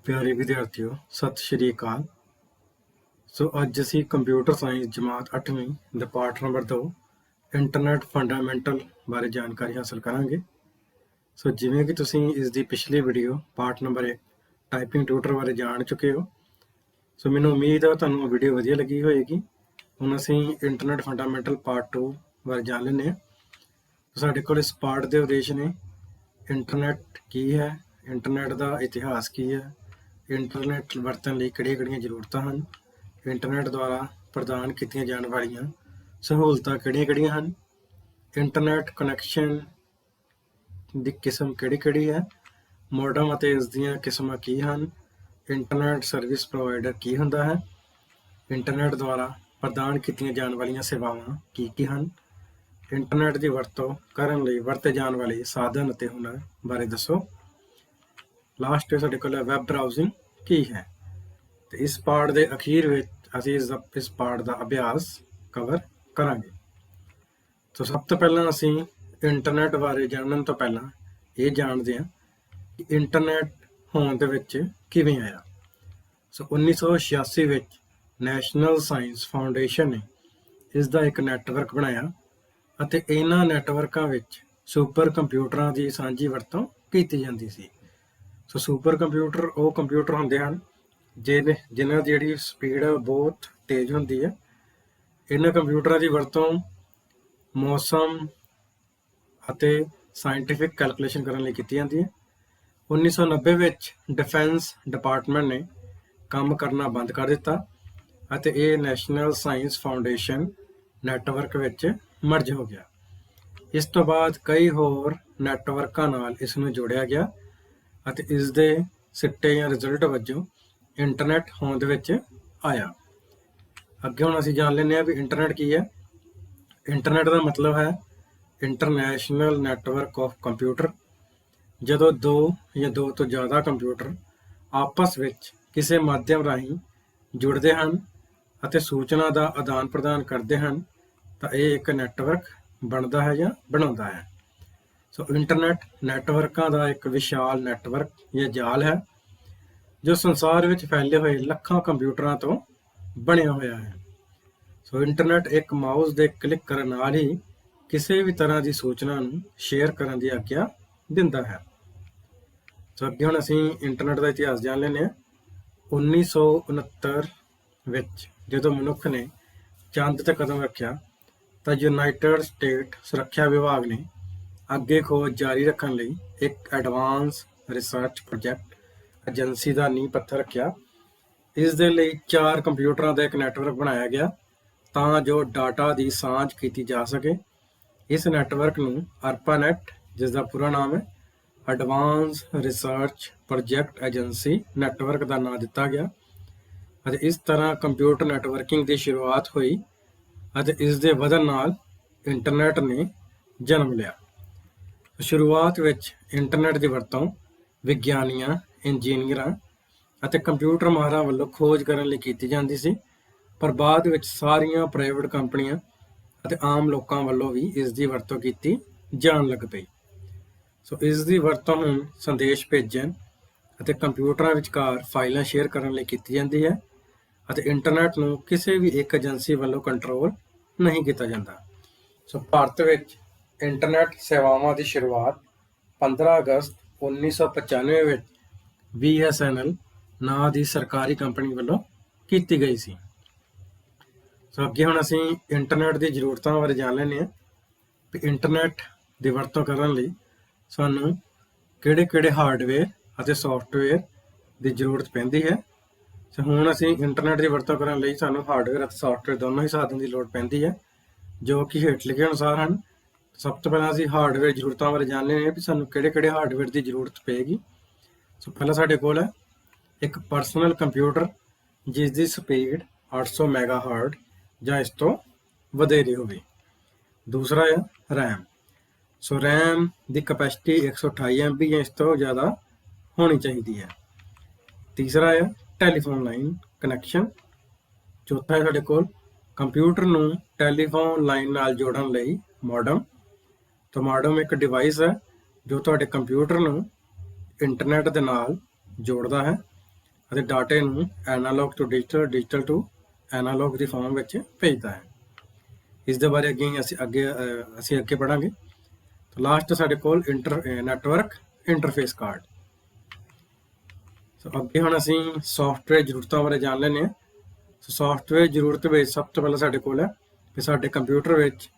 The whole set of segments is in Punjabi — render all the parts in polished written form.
ਪਿਆਰੇ ਵਿਦਿਆਰਥੀਓ, ਸਤਿ ਸ਼੍ਰੀ ਅਕਾਲ। ਸੋ ਅੱਜ ਅਸੀਂ ਕੰਪਿਊਟਰ ਸਾਇੰਸ ਜਮਾਤ 8ਵੀਂ ਦੇ ਪਾਠ ਨੰਬਰ 2 ਇੰਟਰਨੈਟ ਫੰਡਾਮੈਂਟਲ ਬਾਰੇ ਜਾਣਕਾਰੀ ਹਾਸਲ ਕਰਾਂਗੇ। ਸੋ ਜਿਵੇਂ ਕਿ ਤੁਸੀਂ ਇਸ ਦੀ ਪਿਛਲੀ ਵੀਡੀਓ ਪਾਠ ਨੰਬਰ 1 ਟਾਈਪਿੰਗ ਟਿਊਟਰ ਬਾਰੇ ਜਾਣ ਚੁੱਕੇ ਹੋ, ਸੋ ਮੈਨੂੰ ਉਮੀਦ ਹੈ ਤੁਹਾਨੂੰ ਉਹ ਵੀਡੀਓ ਵਧੀਆ ਲੱਗੀ ਹੋਏਗੀ। ਹੁਣ ਅਸੀਂ ਇੰਟਰਨੈਟ ਫੰਡਾਮੈਂਟਲ ਪਾਰਟ 2 ਬਾਰੇ ਜਾਣ ਲੈਂਦੇ ਹਾਂ। ਸਾਡੇ ਕੋਲ ਇਸ ਪਾਠ ਦੇ ਉਦੇਸ਼ ਨੇ ਇੰਟਰਨੈਟ ਕੀ ਹੈ, ਇੰਟਰਨੈਟ ਦਾ ਇਤਿਹਾਸ ਕੀ ਹੈ, ਇੰਟਰਨੈਟ ਵਰਤਣ ਲਈ ਕਿਹੜੀਆਂ ਜ਼ਰੂਰਤਾਂ ਹਨ, ਇੰਟਰਨੈਟ ਦੁਆਰਾ ਪ੍ਰਦਾਨ ਕੀਤੀਆਂ ਜਾਣ ਵਾਲੀਆਂ ਸਹੂਲਤਾਂ ਕਿਹੜੀਆਂ ਹਨ, ਇੰਟਰਨੈਟ ਕਨੈਕਸ਼ਨ ਦੀ ਕਿਸਮ ਕਿਹੜੀ ਹੈ, ਮੋਡਮ ਅਤੇ ਇਸ ਦੀਆਂ ਕਿਸਮਾਂ ਕੀ ਹਨ, ਇੰਟਰਨੈਟ ਸਰਵਿਸ ਪ੍ਰੋਵਾਈਡਰ ਕੀ ਹੁੰਦਾ ਹੈ, ਇੰਟਰਨੈਟ ਦੁਆਰਾ ਪ੍ਰਦਾਨ ਕੀਤੀਆਂ ਜਾਣ ਵਾਲੀਆਂ ਸੇਵਾਵਾਂ ਕੀ ਹਨ, ਇੰਟਰਨੈਟ ਦੀ ਵਰਤੋਂ ਕਰਨ ਲਈ ਵਰਤੇ ਜਾਣ ਵਾਲੇ ਸਾਧਨ ਅਤੇ ਹੁਨਰ ਬਾਰੇ ਦੱਸੋ। ਲਾਸਟ ਸਾਡੇ ਕੋਲ ਹੈ ਵੈਬ ਬਰਾਊਜ਼ਿੰਗ ਕੀ ਹੈ। ਤੇ ਇਸ ਪਾਠ ਦੇ ਅਖੀਰ ਵਿੱਚ ਅਸੀਂ ਇਸ ਪਾਠ ਦਾ ਅਭਿਆਸ ਕਵਰ ਕਰਾਂਗੇ। ਸੋ ਸਭ ਤੋਂ ਪਹਿਲਾਂ ਅਸੀਂ ਇੰਟਰਨੈਟ ਬਾਰੇ ਜਾਣਨ ਤੋਂ ਪਹਿਲਾਂ ਇਹ ਜਾਣਦੇ ਹਾਂ ਕਿ ਇੰਟਰਨੈਟ ਹੋਂਦ ਦੇ ਵਿੱਚ ਕਿਵੇਂ ਆਇਆ। ਸੋ 1986 ਵਿੱਚ ਨੈਸ਼ਨਲ ਸਾਇੰਸ ਫਾਊਂਡੇਸ਼ਨ ਨੇ ਇਸ ਦਾ ਇੱਕ ਨੈਟਵਰਕ ਬਣਾਇਆ ਅਤੇ ਇਹਨਾਂ ਨੈਟਵਰਕਾਂ ਵਿੱਚ ਸੁਪਰ ਕੰਪਿਊਟਰਾਂ ਦੀ ਸਾਂਝੀ ਵਰਤੋਂ ਕੀਤੀ ਜਾਂਦੀ ਸੀ। ਸੋ ਸੁਪਰ ਕੰਪਿਊਟਰ ਉਹ ਕੰਪਿਊਟਰ ਹੁੰਦੇ ਹਨ ਜਿਨ੍ਹਾਂ ਦੀ ਜਿਹੜੀ ਸਪੀਡ ਬਹੁਤ ਤੇਜ਼ ਹੁੰਦੀ ਹੈ। ਇਹਨਾਂ ਕੰਪਿਊਟਰਾਂ ਦੀ ਵਰਤੋਂ ਮੌਸਮ ਅਤੇ ਸਾਇੰਟੀਫਿਕ ਕੈਲਕੂਲੇਸ਼ਨ ਕਰਨ ਲਈ ਕੀਤੀ ਜਾਂਦੀ ਹੈ। 1990 ਵਿੱਚ ਡਿਫੈਂਸ ਡਿਪਾਰਟਮੈਂਟ ਨੇ ਕੰਮ ਕਰਨਾ ਬੰਦ ਕਰ ਦਿੱਤਾ ਅਤੇ ਇਹ ਨੈਸ਼ਨਲ ਸਾਇੰਸ ਫਾਊਂਡੇਸ਼ਨ ਨੈਟਵਰਕ ਵਿੱਚ ਮਰਜ ਹੋ ਗਿਆ। ਇਸ ਤੋਂ ਬਾਅਦ ਕਈ ਹੋਰ ਨੈਟਵਰਕਾਂ ਨਾਲ ਇਸ ਨੂੰ ਜੋੜਿਆ ਗਿਆ ਅਤੇ ਇਸ ਦੇ ਸਿੱਟੇ ਜਾਂ ਰਿਜ਼ਲਟ ਵਜੋਂ ਇੰਟਰਨੈਟ ਹੋਂਦ ਵਿੱਚ ਆਇਆ। ਅੱਗੇ ਹੁਣ ਅਸੀਂ ਜਾਣ ਲੈਂਦੇ ਹਾਂ ਵੀ ਇੰਟਰਨੈਟ ਕੀ ਹੈ। ਇੰਟਰਨੈਟ ਦਾ ਮਤਲਬ ਹੈ ਇੰਟਰਨੈਸ਼ਨਲ ਨੈਟਵਰਕ ਆਫ ਕੰਪਿਊਟਰ। ਜਦੋਂ ਦੋ ਜਾਂ ਦੋ ਤੋਂ ਜ਼ਿਆਦਾ ਕੰਪਿਊਟਰ ਆਪਸ ਵਿੱਚ ਕਿਸੇ ਮਾਧਿਅਮ ਰਾਹੀਂ ਜੁੜਦੇ ਹਨ ਅਤੇ ਸੂਚਨਾ ਦਾ ਆਦਾਨ ਪ੍ਰਦਾਨ ਕਰਦੇ ਹਨ ਤਾਂ ਇਹ ਇੱਕ ਨੈਟਵਰਕ ਬਣਦਾ ਹੈ ਜਾਂ ਬਣਾਉਂਦਾ ਹੈ। ਸੋ ਇੰਟਰਨੈਟ ਨੈਟਵਰਕਾਂ ਦਾ ਇੱਕ ਵਿਸ਼ਾਲ ਨੈਟਵਰਕ ਜਾਂ ਜਾਲ ਹੈ ਜੋ ਸੰਸਾਰ ਵਿੱਚ ਫੈਲੇ ਹੋਏ ਲੱਖਾਂ ਕੰਪਿਊਟਰਾਂ ਤੋਂ ਬਣਿਆ ਹੋਇਆ ਹੈ। ਸੋ ਇੰਟਰਨੈਟ ਇੱਕ ਮਾਊਸ ਦੇ ਕਲਿੱਕ ਕਰਨ ਨਾਲ ਹੀ ਕਿਸੇ ਵੀ ਤਰ੍ਹਾਂ ਦੀ ਸੂਚਨਾ ਨੂੰ ਸ਼ੇਅਰ ਕਰਨ ਦੀ ਆਗਿਆ ਦਿੰਦਾ ਹੈ। ਸੋ ਅੱਗੇ ਹੁਣ ਅਸੀਂ ਇੰਟਰਨੈਟ ਦਾ ਇਤਿਹਾਸ ਜਾਣ ਲੈਂਦੇ ਹਾਂ। 1969 ਵਿੱਚ ਜਦੋਂ ਮਨੁੱਖ ਨੇ ਚੰਦ ਤੇ ਕਦਮ ਰੱਖਿਆ ਤਾਂ ਯੂਨਾਈਟਿਡ ਸਟੇਟ ਸੁਰੱਖਿਆ ਵਿਭਾਗ ਨੇ ਅੱਗੇ ਖੋਜ ਜਾਰੀ ਰੱਖਣ ਲਈ ਇੱਕ ਐਡਵਾਂਸ ਰਿਸਰਚ ਪ੍ਰੋਜੈਕਟ ਏਜੰਸੀ ਦਾ ਨੀਂਹ ਪੱਥਰ ਰੱਖਿਆ। ਇਸ ਦੇ ਲਈ 4 ਕੰਪਿਊਟਰਾਂ ਦਾ ਇੱਕ ਨੈਟਵਰਕ ਬਣਾਇਆ ਗਿਆ ਤਾਂ ਜੋ ਡਾਟਾ ਦੀ ਸਾਂਝ ਕੀਤੀ ਜਾ ਸਕੇ। ਇਸ ਨੈਟਵਰਕ ਨੂੰ ARPANET, ਜਿਸ ਦਾ ਪੂਰਾ ਨਾਮ ਹੈ advance research project agency network ਦਾ ਨਾਮ ਦਿੱਤਾ ਗਿਆ ਅਤੇ ਇਸ ਤਰ੍ਹਾਂ ਕੰਪਿਊਟਰ ਨੈਟਵਰਕਿੰਗ ਦੀ ਸ਼ੁਰੂਆਤ ਹੋਈ ਅਤੇ ਇਸ ਦੇ ਵਧਣ ਨਾਲ ਇੰਟਰਨੈਟ ਨੇ ਜਨਮ ਲਿਆ। ਸ਼ੁਰੂਆਤ ਵਿੱਚ ਇੰਟਰਨੈਟ ਦੀ ਵਰਤੋਂ ਵਿਗਿਆਨੀਆਂ, ਇੰਜੀਨੀਅਰਾਂ ਅਤੇ ਕੰਪਿਊਟਰ ਮਾਹਰਾਂ ਵੱਲੋਂ ਖੋਜ ਕਰਨ ਲਈ ਕੀਤੀ ਜਾਂਦੀ ਸੀ, ਪਰ ਬਾਅਦ ਵਿੱਚ ਸਾਰੀਆਂ ਪ੍ਰਾਈਵੇਟ ਕੰਪਨੀਆਂ ਅਤੇ ਆਮ ਲੋਕਾਂ ਵੱਲੋਂ ਵੀ ਇਸ ਦੀ ਵਰਤੋਂ ਕੀਤੀ ਜਾਣ ਲੱਗ ਪਈ। ਸੋ ਇਸ ਦੀ ਵਰਤੋਂ ਹੁਣ ਸੰਦੇਸ਼ ਭੇਜਣ ਅਤੇ ਕੰਪਿਊਟਰਾਂ ਵਿਚਕਾਰ ਫਾਈਲਾਂ ਸ਼ੇਅਰ ਕਰਨ ਲਈ ਕੀਤੀ ਜਾਂਦੀ ਹੈ ਅਤੇ ਇੰਟਰਨੈਟ ਨੂੰ ਕਿਸੇ ਵੀ ਇੱਕ ਏਜੰਸੀ ਵੱਲੋਂ ਕੰਟਰੋਲ ਨਹੀਂ ਕੀਤਾ ਜਾਂਦਾ। ਸੋ ਭਾਰਤ ਵਿੱਚ ਇੰਟਰਨੈਟ ਸੇਵਾਵਾਂ ਦੀ ਸ਼ੁਰੂਆਤ 15 ਅਗਸਤ 1995 ਵਿੱਚ BSNL ਨਾਂ ਦੀ ਸਰਕਾਰੀ ਕੰਪਨੀ ਵੱਲੋਂ ਕੀਤੀ ਗਈ ਸੀ। ਸੋ ਅੱਗੇ ਹੁਣ ਅਸੀਂ ਇੰਟਰਨੈਟ ਦੀ ਜ਼ਰੂਰਤਾਂ ਬਾਰੇ ਜਾਣ ਲੈਂਦੇ ਹਾਂ ਵੀ ਇੰਟਰਨੈਟ ਦੀ ਵਰਤੋਂ ਕਰਨ ਲਈ ਸਾਨੂੰ ਕਿਹੜੇ ਹਾਰਡਵੇਅਰ ਅਤੇ ਸੌਫਟਵੇਅਰ ਦੀ ਜ਼ਰੂਰਤ ਪੈਂਦੀ ਹੈ। ਸੋ ਹੁਣ ਅਸੀਂ ਇੰਟਰਨੈਟ ਦੀ ਵਰਤੋਂ ਕਰਨ ਲਈ ਸਾਨੂੰ ਹਾਰਡਵੇਅਰ ਅਤੇ ਸੌਫਟਵੇਅਰ ਦੋਨੋਂ ਹੀ ਸਾਧਨ ਦੀ ਲੋੜ ਪੈਂਦੀ ਹੈ, ਜੋ ਕਿ ਹੇਠ ਲਿਖੇ ਅਨੁਸਾਰ ਹਨ। ਸਭ ਤੋਂ ਪਹਿਲਾਂ ਅਸੀਂ ਹਾਰਡਵੇਅਰ ਜ਼ਰੂਰਤਾਂ ਬਾਰੇ ਜਾਣ ਲੈਂਦੇ ਹਾਂ ਵੀ ਸਾਨੂੰ ਕਿਹੜੇ ਹਾਰਡਵੇਅਰ ਦੀ ਜ਼ਰੂਰਤ ਪਏਗੀ। ਸੋ ਪਹਿਲਾਂ ਸਾਡੇ ਕੋਲ ਹੈ ਇੱਕ ਪਰਸਨਲ ਕੰਪਿਊਟਰ ਜਿਸ ਦੀ ਸਪੀਡ 800 ਮੈਗਾਹਰਟ ਜਾਂ ਇਸ ਤੋਂ ਵਧੇਰੇ ਹੋਵੇ। ਦੂਸਰਾ ਹੈ ਰੈਮ। ਸੋ ਰੈਮ ਦੀ ਕਪੈਸਿਟੀ 128 MB ਜਾਂ ਇਸ ਤੋਂ ਜ਼ਿਆਦਾ ਹੋਣੀ ਚਾਹੀਦੀ ਹੈ। ਤੀਸਰਾ ਹੈ ਟੈਲੀਫੋਨ ਲਾਈਨ ਕਨੈਕਸ਼ਨ। ਚੌਥਾ ਹੈ ਸਾਡੇ ਕੋਲ ਕੰਪਿਊਟਰ ਨੂੰ ਟੈਲੀਫੋਨ ਲਾਈਨ ਨਾਲ ਜੋੜਨ ਲਈ ਮੋਡਮ। ਤਾਂ ਮੋਡਮ ਇੱਕ ਡਿਵਾਈਸ ਹੈ ਜੋ ਤੁਹਾਡੇ ਕੰਪਿਊਟਰ ਨੂੰ ਇੰਟਰਨੈਟ ਦੇ ਨਾਲ ਜੋੜਦਾ ਹੈ ਅਤੇ ਡਾਟੇ ਨੂੰ analog to digital, digital to analog ਦੀ ਫਾਰਮ ਵਿੱਚ ਭੇਜਦਾ ਹੈ। ਇਸ ਦੇ ਬਾਰੇ ਅਸੀਂ ਅੱਗੇ ਪੜ੍ਹਾਂਗੇ। ਲਾਸਟ ਸਾਡੇ ਕੋਲ ਨੈਟਵਰਕ ਇੰਟਰਫੇਸ ਕਾਰਡ। ਸੋ ਅੱਗੇ ਹੁਣ ਅਸੀਂ ਸੌਫਟਵੇਅਰ ਜ਼ਰੂਰਤਾਂ ਬਾਰੇ ਜਾਣ ਲੈਂਦੇ ਹਾਂ। ਸੋ ਸੌਫਟਵੇਅਰ ਜ਼ਰੂਰਤ ਵਿੱਚ ਸਭ ਤੋਂ ਪਹਿਲਾਂ ਸਾਡੇ ਕੋਲ ਹੈ ਕਿ ਸਾਡੇ ਕੰਪਿਊਟਰ ਵਿੱਚ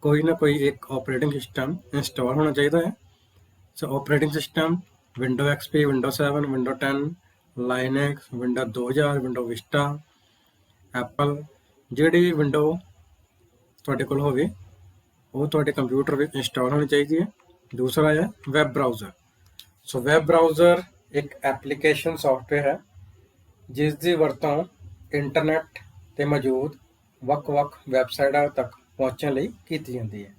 ਕੋਈ ਨਾ ਕੋਈ ਇੱਕ ਆਪਰੇਟਿੰਗ ਸਿਸਟਮ ਇੰਸਟਾਲ ਹੋਣਾ ਚਾਹੀਦਾ ਹੈ। So operating system window XP, window 7, window 10, Linux, window 2000, window Vista, Apple, ਜਿਹੜੀ ਵਿੰਡੋ ਤੁਹਾਡੇ ਕੋਲ ਹੋਵੇ ਉਹ ਤੁਹਾਡੇ ਕੰਪਿਊਟਰ ਵਿੱਚ ਇੰਸਟਾਲ ਹੋਣੀ ਚਾਹੀਦੀ ਹੈ। ਦੂਸਰਾ ਹੈ ਵੈਬ ਬਰਾਊਜ਼ਰ। ਸੋ ਵੈਬ ਬਰਾਊਜ਼ਰ ਇੱਕ ਐਪਲੀਕੇਸ਼ਨ ਸੌਫਟਵੇਅਰ ਹੈ ਜਿਸ ਦੀ ਵਰਤੋਂ ਇੰਟਰਨੈਟ 'ਤੇ ਮੌਜੂਦ ਵੱਖ-ਵੱਖ ਵੈਬਸਾਈਟਾਂ ਤੱਕ ਪਹੁੰਚਣ ਲਈ ਕੀਤੀ ਜਾਂਦੀ ਹੈ।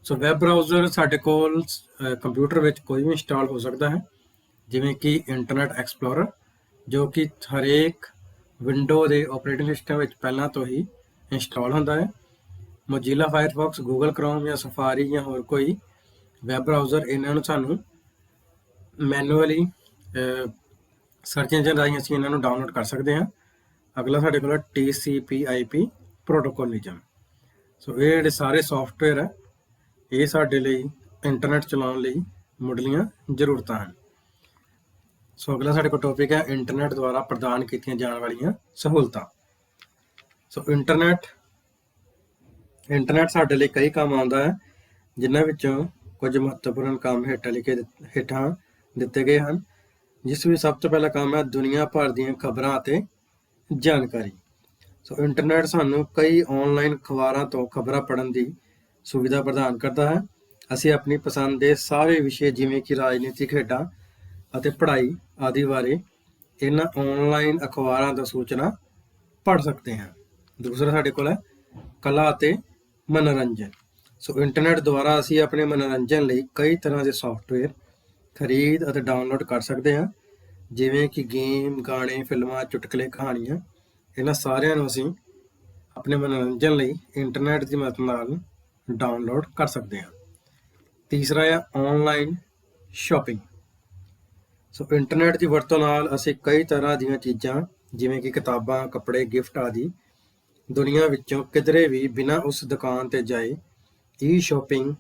ਸੋ ਵੈਬ ਬਰਾਊਜ਼ਰ ਸਾਡੇ ਕੋਲ ਕੰਪਿਊਟਰ ਵਿੱਚ ਕੋਈ ਵੀ ਇੰਸਟਾਲ ਹੋ ਸਕਦਾ ਹੈ, ਜਿਵੇਂ ਕਿ ਇੰਟਰਨੈਟ ਐਕਸਪਲੋਰਰ, ਜੋ ਕਿ ਹਰੇਕ ਵਿੰਡੋ ਦੇ ਆਪਰੇਟਿੰਗ ਸਿਸਟਮ ਵਿੱਚ ਪਹਿਲਾਂ ਤੋਂ ਹੀ ਇੰਸਟਾਲ ਹੁੰਦਾ ਹੈ। ਮੋਜ਼ੀਲਾ ਫਾਇਰਫੌਕਸ, ਗੂਗਲ ਕ੍ਰੋਮ ਜਾਂ ਸਫਾਰੀ ਜਾਂ ਹੋਰ ਕੋਈ ਵੈਬ ਬਰਾਊਜ਼ਰ, ਇਹਨਾਂ ਨੂੰ ਸਾਨੂੰ ਮੈਨੂਅਲੀ ਸਰਚ ਇੰਜਨ ਰਾਹੀਂ ਅਸੀਂ ਇਹਨਾਂ ਨੂੰ ਡਾਊਨਲੋਡ ਕਰ ਸਕਦੇ ਹਾਂ। ਅਗਲਾ ਸਾਡੇ ਕੋਲ TCP/IP ਪ੍ਰੋਟੋਕੋਲਿਜ਼ਮ। ਸੋ ਇਹ ਜਿਹੜੇ ਸਾਰੇ ਸੌਫਟਵੇਅਰ ਹੈ ਇਹ ਸਾਡੇ ਲਈ ਇੰਟਰਨੈਟ ਚਲਾਉਣ ਲਈ ਮੁੱਢਲੀਆਂ ਜ਼ਰੂਰਤਾਂ ਹਨ। ਸੋ ਅਗਲਾ ਸਾਡੇ ਕੋਲ ਟੌਪਿਕ ਹੈ ਇੰਟਰਨੈਟ ਦੁਆਰਾ ਪ੍ਰਦਾਨ ਕੀਤੀਆਂ ਜਾਣ ਵਾਲੀਆਂ ਸਹੂਲਤਾਂ। ਸੋ ਇੰਟਰਨੈਟ ਸਾਡੇ ਲਈ ਕਈ ਕੰਮ ਆਉਂਦਾ ਹੈ, ਜਿਨ੍ਹਾਂ ਵਿੱਚੋਂ ਕੁਝ ਮਹੱਤਵਪੂਰਨ ਕੰਮ ਹੇਠਾਂ ਦਿੱਤੇ ਗਏ ਹਨ। ਜਿਸ ਵਿੱਚ ਸਭ ਤੋਂ ਪਹਿਲਾ ਕੰਮ ਹੈ ਦੁਨੀਆ ਭਰ ਦੀਆਂ ਖਬਰਾਂ ਅਤੇ ਜਾਣਕਾਰੀ। ਸੋ ਇੰਟਰਨੈਟ ਸਾਨੂੰ ਕਈ ਆਨਲਾਈਨ ਅਖਬਾਰਾਂ ਤੋਂ ਖਬਰਾਂ ਪੜ੍ਹਨ ਦੀ ਸੁਵਿਧਾ ਪ੍ਰਦਾਨ ਕਰਦਾ ਹੈ। ਅਸੀਂ ਆਪਣੀ ਪਸੰਦ ਦੇ ਸਾਰੇ ਵਿਸ਼ੇ ਜਿਵੇਂ ਕਿ ਰਾਜਨੀਤੀ, ਖੇਡਾਂ ਅਤੇ ਪੜ੍ਹਾਈ ਆਦਿ ਬਾਰੇ ਇਹਨਾਂ ਆਨਲਾਈਨ ਅਖਬਾਰਾਂ ਤੋਂ ਸੂਚਨਾ ਪੜ੍ਹ ਸਕਦੇ ਹਾਂ। ਦੂਸਰਾ ਸਾਡੇ ਕੋਲ ਹੈ ਕਲਾ ਅਤੇ ਮਨੋਰੰਜਨ। ਸੋ ਇੰਟਰਨੈਟ ਦੁਆਰਾ ਅਸੀਂ ਆਪਣੇ ਮਨੋਰੰਜਨ ਲਈ ਕਈ ਤਰ੍ਹਾਂ ਦੇ ਸੌਫਟਵੇਅਰ ਖਰੀਦ ਅਤੇ ਡਾਊਨਲੋਡ ਕਰ ਸਕਦੇ ਹਾਂ, ਜਿਵੇਂ ਕਿ ਗੇਮ, ਗਾਣੇ, ਫਿਲਮਾਂ, ਚੁਟਕਲੇ, ਕਹਾਣੀਆਂ। ਇਹਨਾਂ ਸਾਰਿਆਂ ਨੂੰ ਅਸੀਂ ਆਪਣੇ ਮਨੋਰੰਜਨ ਲਈ ਇੰਟਰਨੈਟ ਦੀ ਮਦਦ ਨਾਲ ਡਾਊਨਲੋਡ ਕਰ ਸਕਦੇ ਹਾਂ। ਤੀਸਰਾ ਹੈ ਆਨਲਾਈਨ ਸ਼ਾਪਿੰਗ। ਸੋ ਇੰਟਰਨੈਟ ਦੀ ਵਰਤੋਂ ਨਾਲ ਅਸੀਂ ਕਈ ਤਰ੍ਹਾਂ ਦੀਆਂ ਚੀਜ਼ਾਂ ਜਿਵੇਂ ਕਿ ਕਿਤਾਬਾਂ, ਕੱਪੜੇ, ਗਿਫਟ ਆਦਿ ਦੁਨੀਆ ਵਿੱਚੋਂ ਕਿਧਰੇ ਵੀ ਬਿਨਾਂ ਉਸ ਦੁਕਾਨ 'ਤੇ ਜਾਏ ਸ਼ਾਪਿੰਗ